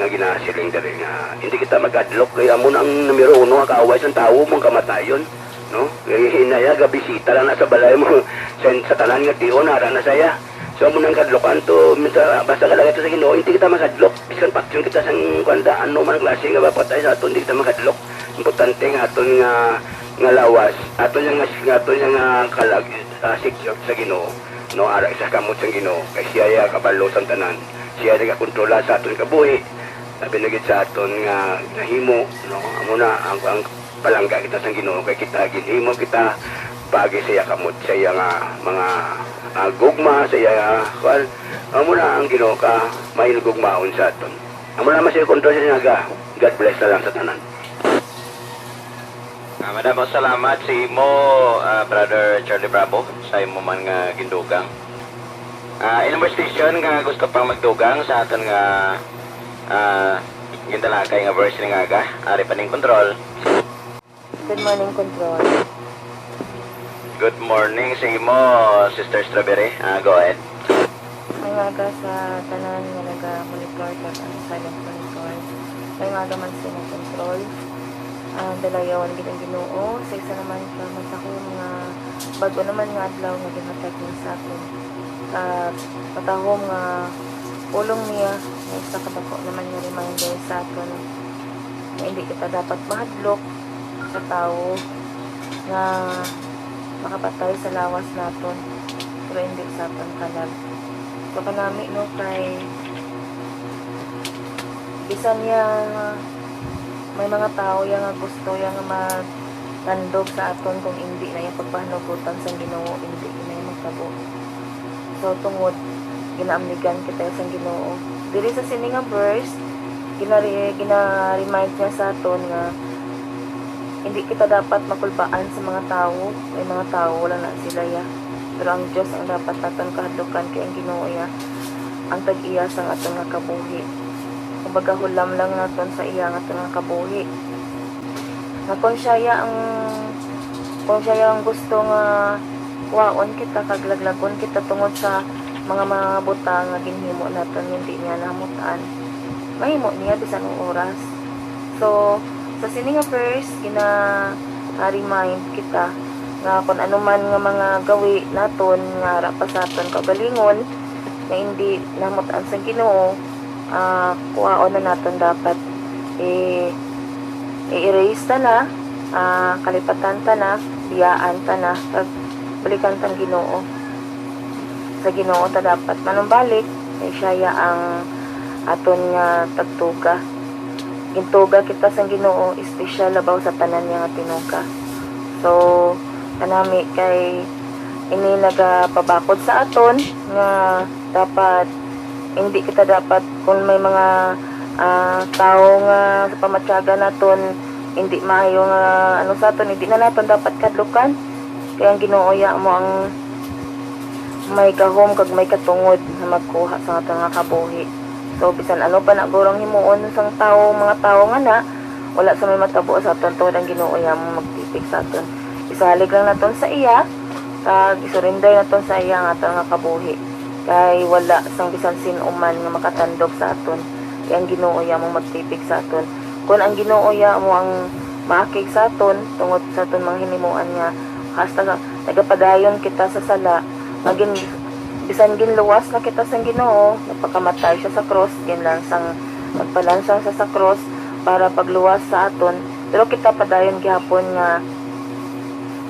ginasiling diri nga hindi kita magadlok kay amo nang numero 1 nga kaaway sang tawo mong kamatayon, no. Kay hinaya ga bisita lang na sa balay mo sa tanan nga tiyon ara na saya. So amo nang kadlokan to basta kalagay to sa Ginoo, hindi kita magadlok bisan patyon kita sang kwanda ano man klase nga mapatay sa aton, hindi kita magadlok. Importante nga aton nga lawas, aton nga kalag secure sa Ginoo, no, ara sa kamot sa Ginoo kay siya kabalo sa tanan, siya nagakontrola sa aton kabuhi, sabi na gid sa aton nga nahimo, no, amo na ang palangga kita sa Ginoo kay kita ginhimo kita pagi siya kamot siya nga mga gugma siya kuan, amo na ang Ginoo ka may gugmaon sa aton, amo na masay kontrol siya nga. God bless na lang sa tanan. Madamo salamat sa imo, Brother Charlie Bravo, sa imo man nga gindugang. Ilang station nga gusto pang magdugang sa aton nga gindalakay nga verse ni Aga, ari pa ning control. Good morning, Control. Good morning sa imo, Sister Strawberry. Go ahead. May maga sa tanan nga naga-monitor kag ang silent monitor. May maga man sila control. Dalayawan gid ang Ginoo sa isa naman ka matahom nga bago naman nga adlaw nga gihatag niya sa aton. Matahom nga pulong niya nga isa ka dako naman nga reminder sa aton na hindi kita dapat mahadlok sa tao nga makapatay sa lawas naton pero hindi sa aton kalag. So kanami no kay bisan niya may mga tao yang nga gusto yang magtandog sa aton kung hindi na yung pagpahanugutan sa Ginoo, hindi na yung magtabo. So tungod ginaamnigan kita sa Ginoo. Diri sa sini nga verse gina-remind niya sa aton nga hindi kita dapat makulbaan sa mga tao. May mga tao wala na sila ya. Pero ang Diyos ang dapat naton kahadlukan kay ang Ginoo ya ang tag-iya sa aton nga kabuhi. Kumbaga hulam lang naton sa iya nga aton nga kabuhi. Nga kung siya ang gusto nga waon kita kaglaglagon kita tungod sa mga butang nga ginhimo naton hindi niya namutaan. Mahimo niya bisan ang oras. So sa sini nga verse gina-remind kita nga kung ano man nga mga gawi naton nga ara pa sa aton kagalingon na hindi namutaan sa Ginoo, kuhaon na naton dapat i-erase ta na, kalipatan ta na, biyaan ta na, balikan tang Ginoo. Sa Ginoo ta dapat manumbalik kay siya ang aton nga tagtuga. Gintuga kita sa Ginoo, espesyal labaw sa tanan niya nga tinuga. So kanami kay ini nagapabakod sa aton nga dapat hindi kita dapat kung may mga tao nga sa pamatyaga naton hindi maayo nga ano sa aton hindi na naton dapat kadlukan kaya ang Ginoo ya mo ang may gahom kag may katungod na magkuha sa aton nga kabuhi. So bisan ano pa na gurong himuon sang tao mga tao nga na wala sa may matabo sa aton tungod ang Ginoo ya mo magtipig sa aton. Isalig lang naton sa iya kag isurrender naton sa iya nga aton nga kabuhi. Kay wala sang bisan sinuman nga makatandog sa aton kay ang Ginoo ya mo magtipig sa aton kun ang Ginoo ya mo ang maakig sa aton tungod sa aton mga hinimuan nga hasta nagapadayon kita sa sala magin bisan ginluwas na kita sa Ginoo napakamatay siya sa cross ginlansang magpalansang sa cross para pagluwas sa aton pero kita padayon gihapon nga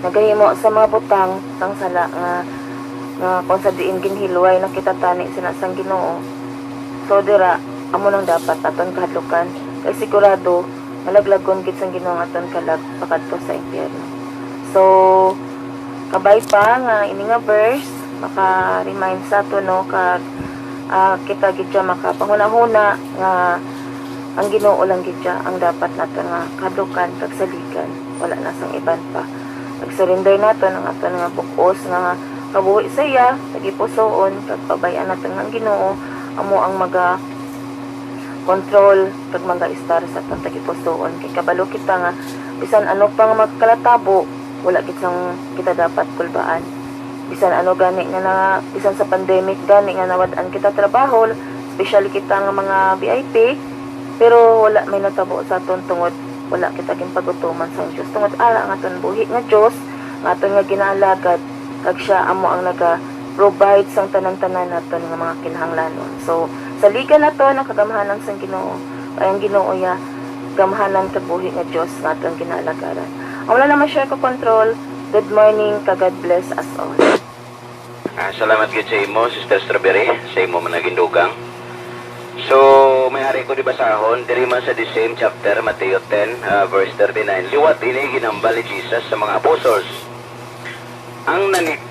nagahimo sa mga butang sang sala nga kung sa diin ginhilway nakita tani sinasang Ginoo. So dira amo nang dapat aton kahadlukan kay sigurado malaglagon gid sang Ginoo aton kalag pakadto sa impyerno. So kabay pa nga ini nga verse maka-remind sa aton no kag kita gid siya makapanguna-huna nga ang Ginoo lang gid siya ang dapat naton nga kahadlukan kag saligan wala na sang iban pa. Nag-surrender naton ang aton nga bukos nga kabuhi sa iya, tagipusoon, pagpabayaan natin ng Ginoo, amo ang control, pag mga-star sa itong tagipusoon. Kay kabalo kita nga, bisan ano pang magkalatabo, wala kita dapat kulbaan. Bisan ano gani nga na, bisan sa pandemic gani nga nawadaan kita trabaho, especially kita nga mga VIP, pero wala may natabo sa itong tungod, wala kita ginpagutuman sa Diyos. Tungod ara nga itong buhi nga Diyos, nga itong nga ginaalagad, kag siya amo ang naga-provide sang tanan-tanan naton nga mga kinahanglanon. So, sa liga nato ang kagamahanan sang Ginoo. Ay ang Ginoo ya gamahanan kag buhi nga Dios nga atong ginaalagaran. Ang wala naman share ko control. Good morning, ka God bless us all. Salamat gid sa imo, Sister Strawberry, sa imo managing dugang. So, may hari ko di basahon diri man sa the same chapter Mateo 10 verse 39. Liwat ini ginambal ni Jesus sa mga apostles.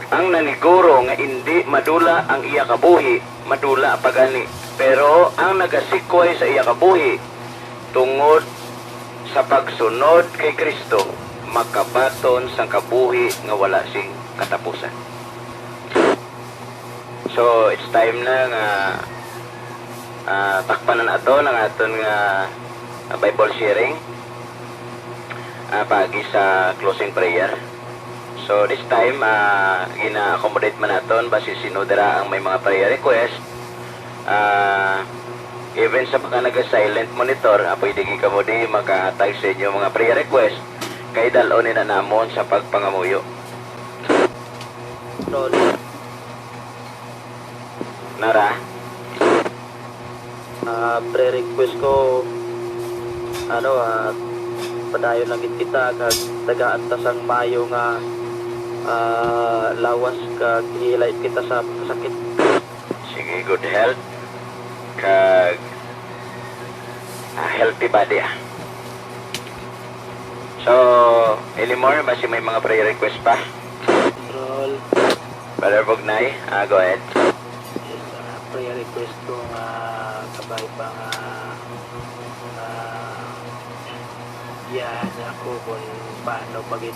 Ang naniguro nga hindi madula ang iya kabuhi, madula pagani. Pero ang nagasikway sa iya kabuhi tungod sa pagsunod kay Kristo, makabaton sang kabuhi nga wala sing katapusan. So it's time na nga takpanan ato ng aton nga Bible sharing pagi sa closing prayer. So this time gina-accommodate man naton basi sino dira ang may mga prayer request. Even sa mga naga-silent monitor, pwede ka mo di maka-tag sa inyo mga prayer request kay dalonin na namon sa pagpangamuyo. Nara? Pre-request ko padayon lang kita kag tagaan ta sang maayo nga lawas kag hilay kita sa sakit. Sige, good health kag healthy body. So, anymore, basi may mga prayer request pa? Control. Brother Bognay, go ahead. Yes, prayer request ko nga kabay pa nga yan ako kung paano pagit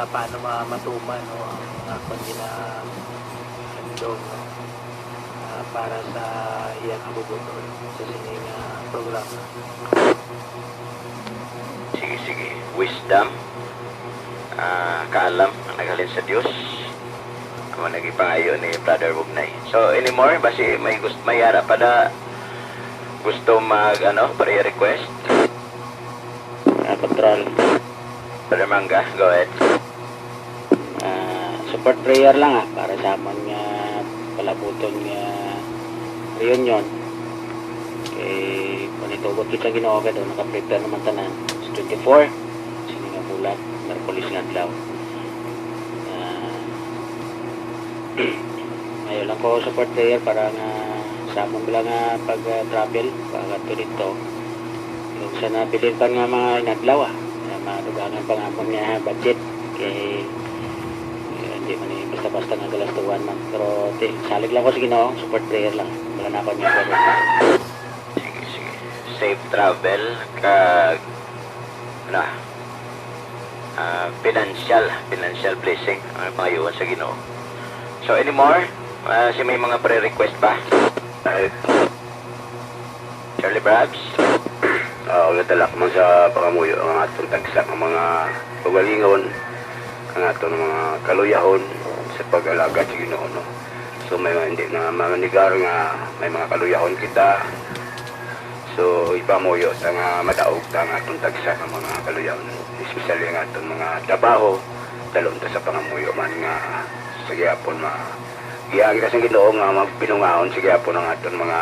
paano matuman no, ang akong ginahandong no, para sa iyang abubutol sa sining programa. Sige. Wisdom, kaalam, ang nagaling sa Diyos. Ang nagipangayo ni Brother Bognay. So, anymore, basi may harap pa na gusto prayer request? Control. Brother Mangga, go ahead. Support prayer lang para sa amon nga palabuton nga reunion. Kung itugot kita Ginoo doon, naka-prepare naman tanan. 24, sini nga bulan, Merkulis nga adlaw. Ngayon lang ko support prayer para nga sa amon bila nga pag-travel pag dito. Yung sa nabilin pa nga mga inadlaw madugangan pa nga amon nga budget kay hindi man basta-basta nga galastuan man, pero salig lang ko sa Ginoo, support prayer lang wala na ako niya Sige. Safe travel kag financial blessing ang pangayuan sa Ginoo. So anymore, may mga prayer request pa? Charlie Brabs? Ulatala ko man sa pangamuyo ang atong tagsa ng mga pagalingon, ang atong mga kaluyahon sa pag-alaga sa Ginoo, no? So may hindi na mga nigar nga may mga kaluyahon kita. So ipamuyo sa nga madaog ta nga atong tagsa ng mga kaluyahon, especially nga atong mga trabaho dalon ta sa pangamuyo man nga sa gyapon giyang kita sa Ginoo nga magpinungahon sa gyapon ang atong mga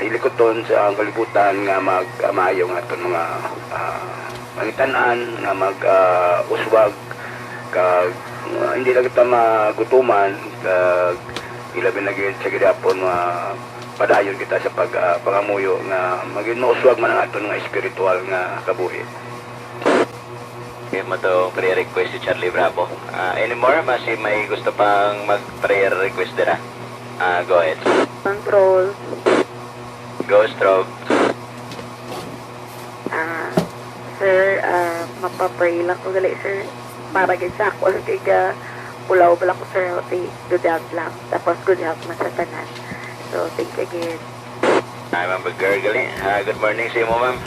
ilikoton sa kalibutan nga mag-amayo nga aton mga pangitanan nga mag-uswag kag hindi lang kita magutuman kag ilabi na gyud sa gidapon padayon kita sa pangamuyo nga maging mauswag man ang aton nga espiritual nga kabuhi. Okay mo to prayer request si Charlie Bravo. Anymore, basi may gusto pang mag-prayer request dira? Go ahead. Control. Go, Strobe. Sir, mapapray lang ko gali, sir. Para gid sa ako, kaya pulaw pala ko, sir. Okay, good health lang. Tapos good health man sa tanan. So, thank you again. Ma'am Girl, good morning sa imo, ma'am.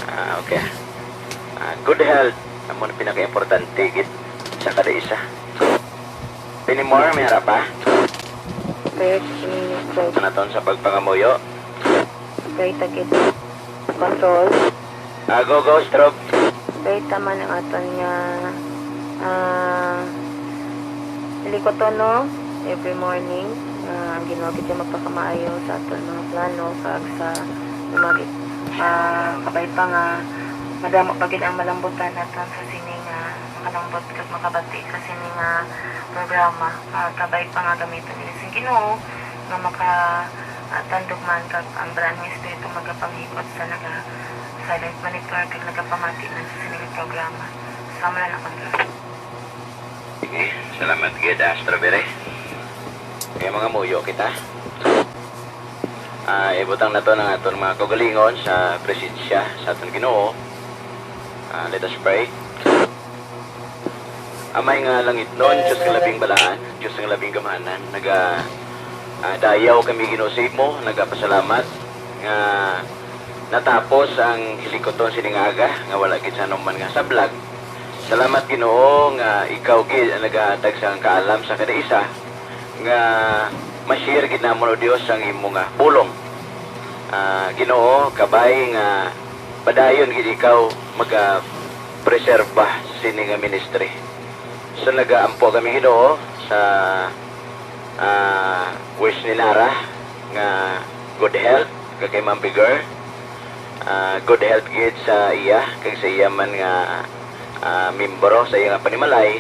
Okay. Good health. Amo na pinaka-importante gid sa kada isa. Anymore, may harap pa? Okay, Naton sa pagpangamuyo. okay, tagit. Control. Go, Strobe. Okay, tama ng aton nga likoton, no? Every morning, ang ginawag ito magpakamaayo sa aton mga plano kag sa lumagit. Kabay pa nga madamo pagid ang malambutan naton sa sining makalambot kag makabati sa sining programa. Kabay pa nga gamiton nila sa Ginoo nga makatandog man kag ang brand ng espiritu magapanghikot sa silent monitor kag nagapamati man sa sining programa. Sama na Control. Sige, salamat gid, Strawberry. Kaya mga muyo kita. Ibutang na to ng aton mga kagalingon sa presensya sa aton Ginoo. Let us pray. Amay nga langit nun, Diyos ng labing balaan, Diyos ng labing gamanan, dayaw kami ginosave mo, nagapasalamat nga natapos ang hilikoton siningaga nga wala gid sa anuman nga sablag. Salamat Ginoo nga ikaw gid ang nagahatag sa kaalam sa kada isa nga ma-share gid namon o Dios ang imo nga pulong. Ginoo kabay nga padayon gid ikaw maga-preserba sini nga ministry. So nagaampo kami Ginoo sa wish ni Nara nga good health kay Ma'am Bigger. Good health gid sa iya kay sa iya man nga membro sa iya nga panimalay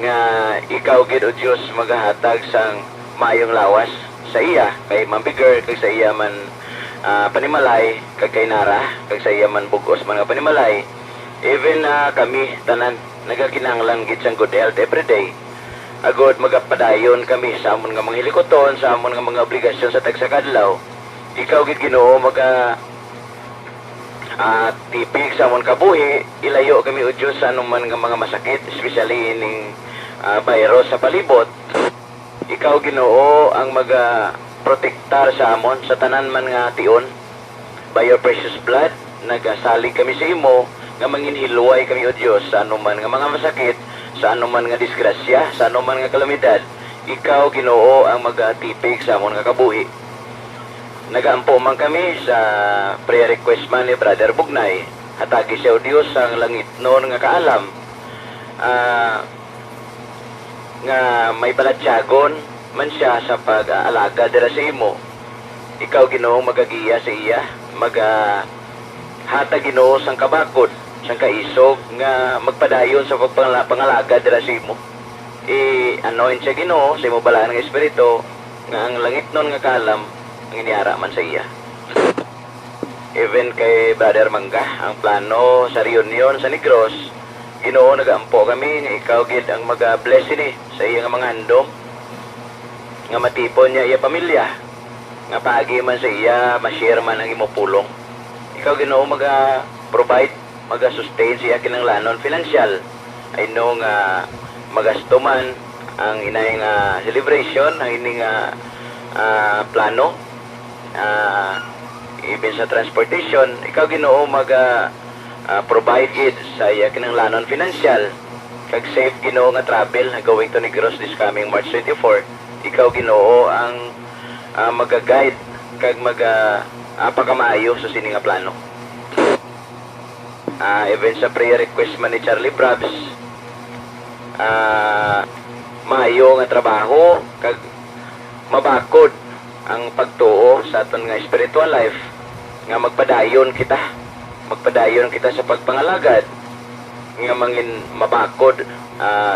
nga ikaw gid o Dios magahatag sang maayong lawas sa iya kay Ma'am Bigger kay sa iya man panimalay kag kay Nara kag sa iya man bugos mga panimalay. Even kami tanan nagakinahanglan gid sang good health every day. Agod magapadayon kami sa amon nga mga hilikoton, sa amon nga mga obligasyon sa tagsakadlaw. Ikaw gid Ginoo tipig sa amon kabuhi, ilayo kami o Diyos sa anuman nga mga masakit, especially ining virus sa palibot. Ikaw Ginoo ang protektar sa amon sa tanan man nga tion. By your precious blood, nagasalig kami sa imo nga manginhilway kami o Diyos sa anuman nga mga masakit, sa anuman nga disgrasya, sa anuman nga kalamidad. Ikaw Ginoo ang magatipig sa amon nga kabuhi. Nagaampo man kami sa prayer request man ni Brother Bugnay. Hatagi siya o Diyos ang langit noon nga kaalam. Nga may balatyagon man siya sa pag-aalaga dira sa imo. Ikaw Ginoo magagiya sa iya, hatag Ginoo sang kabakod, sang kaisog nga magpadayon sa pangalaga dira sa imo. Anoint siya Ginoo sa imo balaan nga espiritu nga ang langit noon nga kaalam ang iniara man sa iya. Even kay Brother Mangga, ang plano sa reunion sa Negros, Ginoo nagaampo kami nga ikaw gid ang mag-bless ini sa iya nga mga handom nga matipon niya iya pamilya nga paagi man sa iya ma-share man ang imo pulong. Ikaw Ginoo maga-provide, maga-sustain siya kinahanglanon financial. I know nga magasto man ang inay nga celebration, ang ini nga plano, even sa transportation. Ikaw Ginoo provide gid sa iya kinahanglanon financial kag safe Ginoo nga travel going to Negros this coming March 24. Ikaw Ginoo ang maga-guide kag pagkamaayo sa sini nga plano. Even sa prayer request man ni Charlie Brabs, maayo nga trabaho kag mabakod ang pagtuo sa aton nga spiritual life nga magpadayon kita sa pagpangalagad nga mangin mabakod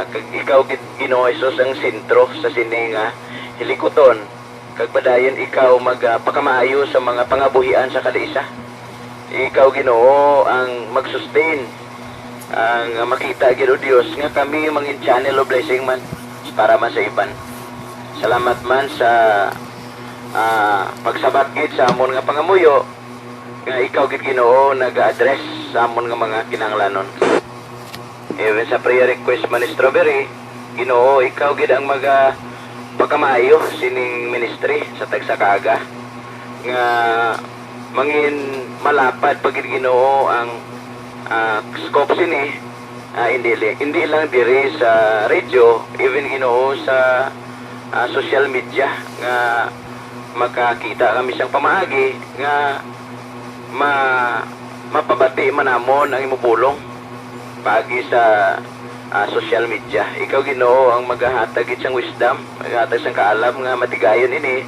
kag ikaw Ginoo Hesus ang sentro sa sini nga hilikoton kag padayon ikaw magpakamaayo sa mga pangabuhian sa kada isa. Ikaw Ginoo ang mag-sustain ang makita gid o Dios nga kami mangin channel of blessing man para man sa iban. Salamat man sa pagsabat gid sa amon nga pangamuyo nga ikaw gid Ginoo nag-address sa amon nga mga kinahanglanon. Even sa prayer request man ni Strawberry, Ginoo ikaw gid ang pagkamaayo sining ministry sa tagsakaga nga mangin malapad pag Ginoo ang scope sini hindi lang diri sa radio, even Ginoo sa social media nga makakita kami siyang pamaagi nga mapabati man namon ang imupulong pagi sa social media. Ikaw Ginoo ang maghahatag siyang wisdom, maghahatag siyang kaalam nga matigayon ini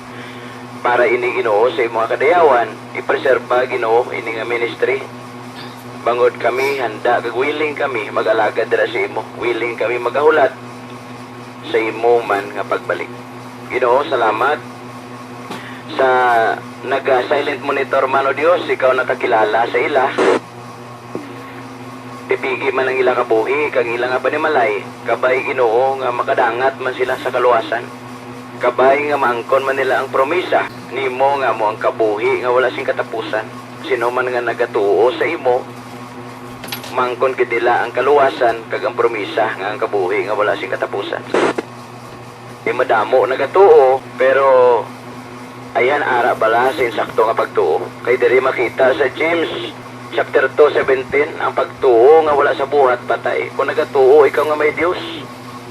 para ini Ginoo sa imong kadayawan ipreserba Ginoo ini nga ministry. Bangod kami handa kag willing kami mag-alagad dira sa imo, willing kami magahulat sa imo man nga pagbalik. Ginoo salamat sa naga-silent monitor man o Dios, ikaw nakakilala sa ila. Pipigi man ang ila kabuhi kag ila nga panimalay, kabay Ginoo nga makadangat man sila sa kaluwasan. Kabay nga maangkon man nila ang promisa nimo nga mo ang kabuhi nga wala sing katapusan. Sino man nga nagatuo sa imo, mangkon gid nila ang kaluwasan kag ang promisa nga ang kabuhi nga wala sing katapusan. Di madamo nagatuo pero ayan ara bala sa insakto nga pagtuo. Kay diri makita sa James chapter 2:17 ang pagtuo nga wala sa buhat patay. Kung nagatuo ikaw nga may Dios,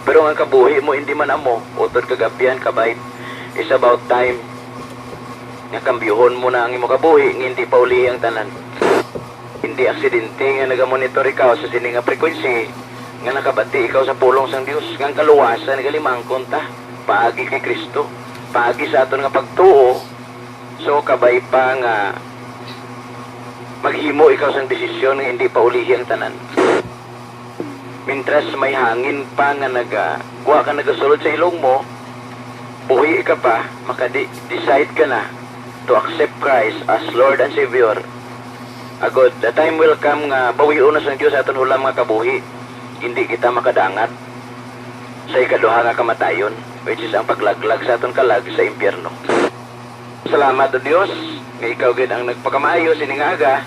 pero ang kabuhi mo hindi man amo, utod kagabihan kabait. It's about time nga kambyuhon mo na ang imo kabuhi nga hindi pa uli ang tanan. Hindi aksidente nga nagamonitor ikaw sa sini nga frequency nga nakabati ikaw sa pulong sang Dios nga kaluwasan nga limangkon ta paagi kay Kristo, paagi sa aton nga pagtuo. So kabay pa nga maghimo ikaw sang desisyon nga hindi pa ulihi ang tanan. Mintras may hangin pa nga wa ka nagasulod sa ilong mo, buhi ka pa, makadi-decide ka na to accept Christ as Lord and Savior, agod, the time will come nga bawiun na sa Diyos aton hulam nga kabuhi. Hindi kita makadangat sa ikaduha nga kamatayon, which is ang paglaglag sa aton kalag sa impyerno. Salamat o Diyos, nga ikaw gid ang nagpakamayo sining aga,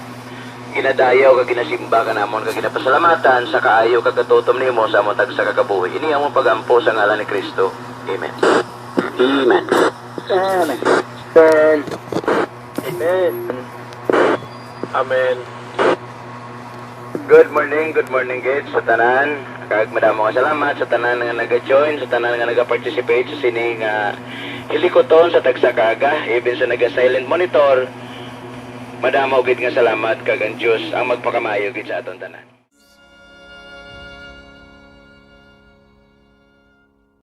ginadayaw ka ginasimba ka namon ka ginapasalamatan sa kaayo kagatutom nimo sa among tagsa ka kabuhi. Ini ang mong pagampo sa ngalan ni Kristo. Amen. Amen. Amen. Amen. Amen. Good morning gid sa tanan. Kag madamo nga salamat sa tanan nga naga-join, sa tanan nga naga-participate sa sining hilikoton sa tagsa kaga, even sa naga-silent monitor. Madamo gid nga salamat kag ang Dios ang magpakamayo gid sa aton tanan.